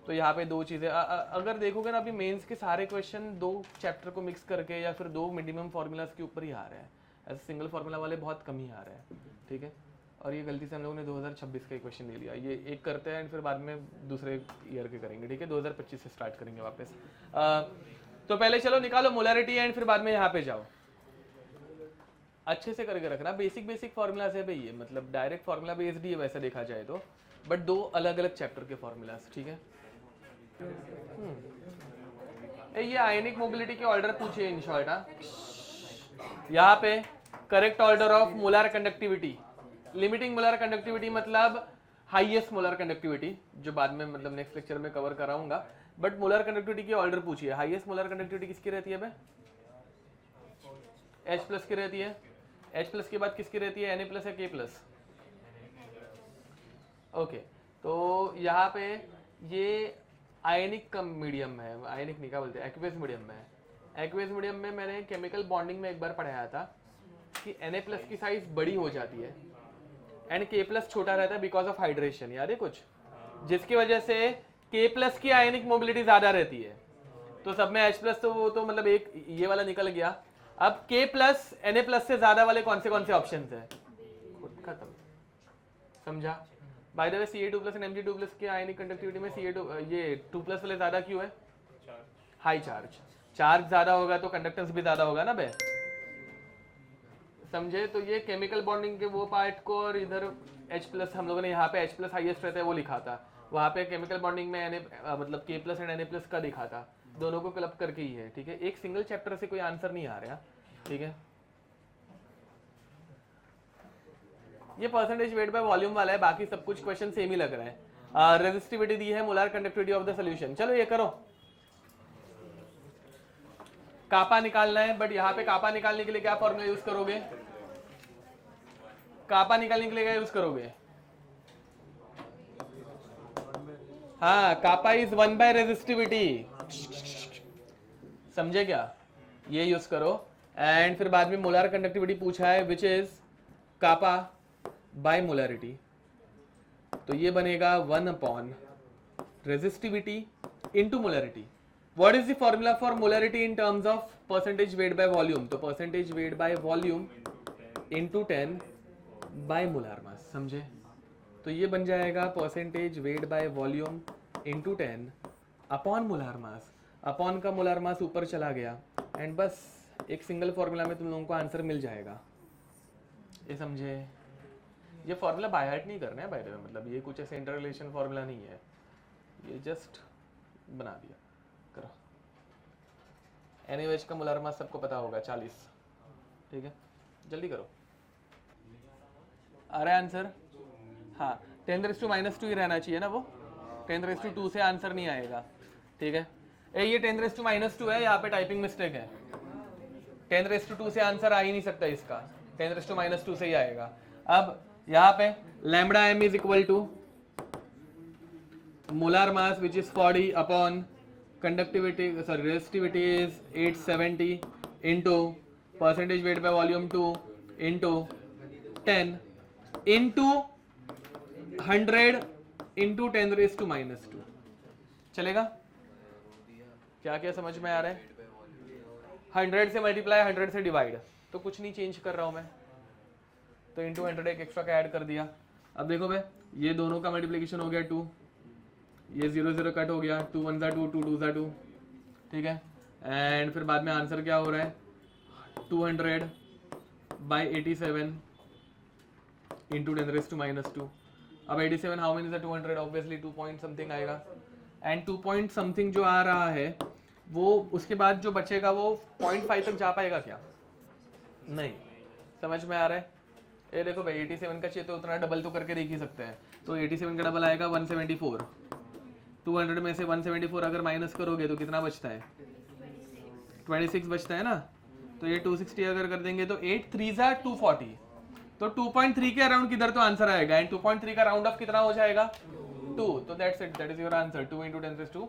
तो यहाँ पे दो चीज़ें, अगर देखोगे ना अभी मेंस के सारे क्वेश्चन दो चैप्टर को मिक्स करके या फिर दो मिनिमम फार्मूलाज के ऊपर ही आ रहे हैं, ऐसे सिंगल फार्मूला वाले बहुत कम ही आ रहे हैं, ठीक है। और ये गलती से हम लोगों ने 2026 का ही क्वेश्चन ले लिया, ये एक करते हैं फिर बाद में दूसरे ईयर के करेंगे, ठीक है। 2025 से स्टार्ट करेंगे वापस। तो पहले चलो निकालो मोलैरिटी एंड फिर बाद में यहाँ पे जाओ, अच्छे से करके रखना। बेसिक फार्मूलाज है भाई ये, मतलब डायरेक्ट फार्मूला बेस्ड ही है वैसे देखा जाए तो, बट दो अलग अलग चैप्टर के फार्मूलाज, ठीक है। ये आयनिक मोबिलिटी के ऑर्डर पूछे इन शॉर्ट। यहाँ पे correct order of molar conductivity, limiting molar conductivity मतलब हाईएस्ट मोलर कंडक्टिविटी, जो बाद में मतलब नेक्स्ट लेक्चर में कवर कराऊंगा, बट मोलर कंडक्टिविटी की ऑर्डर पूछिए। हाईएस्ट मोलर कंडक्टिविटी किसकी रहती है बे? H+ की रहती है। H+ के बाद किसकी रहती है? Na+ या K+? ओके, तो यहाँ पे ये आयनिक कम मीडियम है, आयनिक नहीं क्या बोलते हैं, एक्वेस मीडियम में है। एक्वेस मीडियम में मैंने केमिकल बॉन्डिंग में एक बार पढ़ाया था कि Na+ की साइज बड़ी हो जाती है एंड K+ छोटा रहता है बिकॉज ऑफ हाइड्रेशन, याद है कुछ, जिसकी वजह से K+ की आयनिक मोबिलिटी ज्यादा रहती है। तो सब में H+ तो वो तो मतलब एक ये वाला निकल गया। अब K+ Na+ से ज्यादा वाले कौन से ऑप्शंस है? खत्म, समझा। Bye the way Ca2+ and Mg2+ के आयनिक कंडक्टिविटी में Ca2 ये 2+ वाले ज्यादा क्यों है? हाई चार्ज ज्यादा होगा तो कंडक्टेंस भी ज्यादा होगा ना बे, समझे। तो ये केमिकल बॉन्डिंग के वो पार्ट को, और इधर H+ हम लोगों ने यहाँ पे H+ हाईएस्ट रहता है वो लिखा था, वहाँ पे केमिकल बॉन्डिंग में मतलब K+ एंड Na+ का दिखा था, दोनों को क्लब करके ही है, ठीक है। एक सिंगल चैप्टर से कोई आंसर नहीं आ रहा, ठीक है। ये परसेंटेज वेट बाय वॉल्यूम वाला है, बाकी सब कुछ क्वेश्चन सेम ही लग रहा है। रेजिस्टिविटी दी है, molar conductivity of the solution. चलो ये करो, कापा निकालना है, बट यहाँ पे कापा निकालने के लिए क्या फॉर्मूला यूज करोगे? कापा निकालने के लिए क्या यूज करोगे? हाँ, कापा इज 1 बाय रेजिस्टिविटी, समझे क्या, ये यूज करो। एंड फिर बाद में मोलर कंडक्टिविटी पूछा है which is kappa by molarity, तो ये बनेगा 1 upon resistivity into molarity. What is the formula for molarity in terms of percentage weight by volume? तो percentage weight by volume into 10 by molar mass, समझे। तो ये बन जाएगा percentage weight by volume into 10 upon molar mass. Upon का molar mass ऊपर चला गया एंड बस एक सिंगल फॉर्मूला में तुम लोगों को आंसर मिल जाएगा, ये समझे। ये फॉर्मूला बाय हार्ट नहीं करना है बाय द वे, मतलब ये कुछ ऐसे इंटर रिलेशन फॉर्मूला नहीं है, ये जस्ट बना दिया करो। NaOH का मोलर मास सबको पता होगा 40, ठीक है, जल्दी करो। आ रहा है आंसर? हाँ, 10⁻² ही रहना चाहिए ना, वो 10⁻² से आंसर नहीं आएगा, ठीक है। ये 10⁻² है, यहाँ पे टाइपिंग मिस्टेक है, 10⁻² से आंसर आ ही नहीं सकता इसका, 10⁻² से ही आएगा। अब यहाँ पे lambda m is equal to molar mass which is 40 upon conductivity, sorry resistivity is 870 into percentage weight by volume 2 into 10 into 100 into 10⁻²। चलेगा? क्या क्या समझ में आ रहा है? 100 से मल्टीप्लाई 100 से डिवाइड, तो कुछ नहीं चेंज कर रहा हूं मैं, तो इंटू 100 एक एक्स्ट्रा का ऐड कर दिया। अब देखो भाई, ये दोनों का मल्टीप्लिकेशन हो गया 2, ये 0 0 कट हो गया, 2 1 2 2 2 2, ठीक है। एंड फिर बाद में आंसर क्या हो रहा है, 200/87 इंटू 10⁻²। अब 87 how many is 200, obviously 2 point something आएगा, एंड 2 पॉइंट समथिंग जो आ रहा है वो उसके बाद जो बचेगा वो 0.5 तक जा पाएगा क्या? नहीं। समझ में आ रहा है? ये देखो भाई 87 का चाहिए तो उतना डबल तो करके देख ही सकते हैं, तो 87 का डबल आएगा 174, 200 में से 174 अगर माइनस करोगे तो कितना बचता है? 26 बचता है ना, तो ये 260 अगर कर देंगे तो 8 3 240, तो 2.3 के अराउंड किधर तो आंसर आएगा, एंड 2.3 का राउंड ऑफ कितना हो जाएगा? 2, तो that's it, that is your answer, 2 into 10⁻²।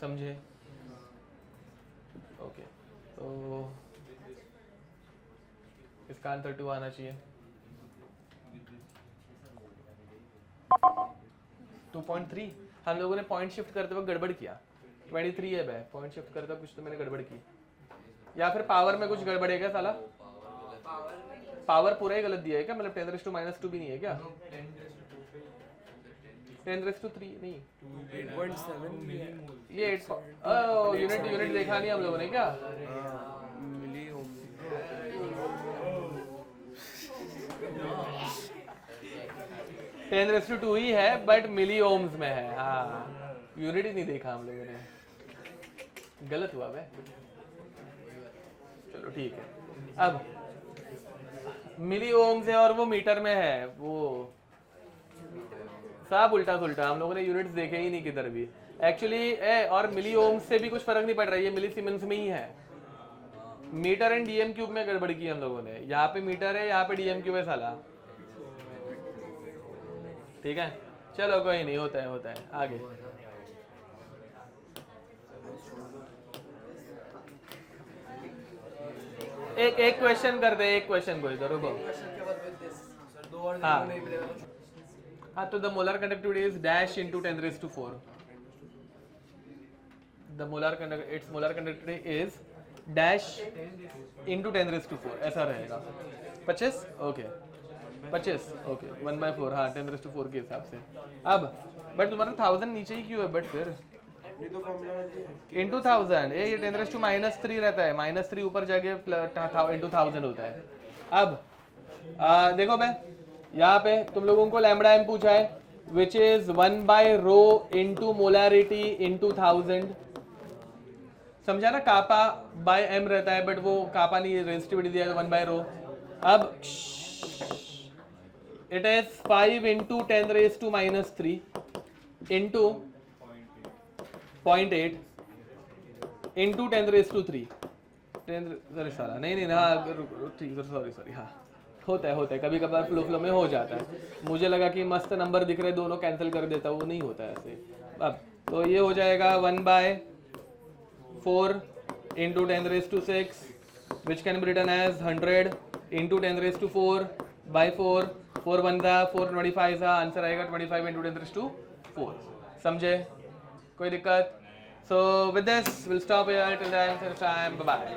समझे? ओके, तो इसका आंसर 2 आना चाहिए। 2.3 हम लोगों ने पॉइंट शिफ्ट करते वक्त गड़बड़ किया, 23 है भाई, पॉइंट शिफ्ट करते कुछ तो मैंने गड़बड़ की, या फिर पावर में कुछ गड़बड़ है क्या साला? पावर पूरा ही गलत दिया है क्या? मतलब 10⁻² भी नहीं है क्या? 10⁻³ नहीं, 8.7 ये 8 यूनिट देखा नहीं हम लोगों ने क्या? मिली ओम 10⁻² ही है बट मिली ओम्स में है, हाँ, यूनिट ही नहीं देखा हम लोगों ने, गलत हुआ भाई। चलो ठीक है, अब मिली ओम्स है और वो मीटर में है, वो सब उल्टा सुल्टा, हम लोगों ने यूनिट्स देखे ही नहीं किधर भी एक्चुअली। और मिली ओम्स से भी कुछ फर्क नहीं पड़ रहा है, ये मिली सीमेंस में ही है। मीटर एंड डीएम क्यूब में गड़बड़ की हम लोगों ने, यहाँ पे मीटर है, यहाँ पे डीएम क्यूब है साला, ठीक है। चलो कोई नहीं, होता है आगे। एक क्वेश्चन करते हैं, एक क्वेश्चन को इधर रुको। हाँ, तो the molar conductivity is dash into 10⁻⁴। The molar conductivity is dash into 10⁻⁴, ऐसा रहेगा। 25 ओके, 25 ओके, 1/4, हाँ 10⁻⁴ के हिसाब से। अब बट तुम्हारा 1000 नीचे ही क्यों है? बट फिर इंटू 1000, ये 10⁻³ रहता है, -3 ऊपर जाके इंटू 1000 होता है। अब देखो भाई, यहाँ पे तुम लोगों को लैम्बडा m पूछा है which is 1/ρ into molarity into 1000, समझा ना? कापा बाय m रहता है बट वो कापा नहीं, रेजिस्टिविटी दिया है 1/ρ। अब it is 5 into 10⁻³ into 0.8 into 10⁻³ sorry सारा नहीं हाँ ठीक, सॉरी हाँ, होता है कभी कभार फ्लो में हो जाता है। मुझे लगा कि मस्त नंबर दिख रहे, दोनों कैंसिल कर देता, वो नहीं होता है ऐसे। अब तो ये हो जाएगा 1/4 into 10⁻⁶ which can be written as 100 into 10⁻⁴/4, 4 1 4 25 answer आएगा 25 इंटू 10⁻⁴। समझे? कोई दिक्कत? So with this we'll stop here till then, time, bye bye.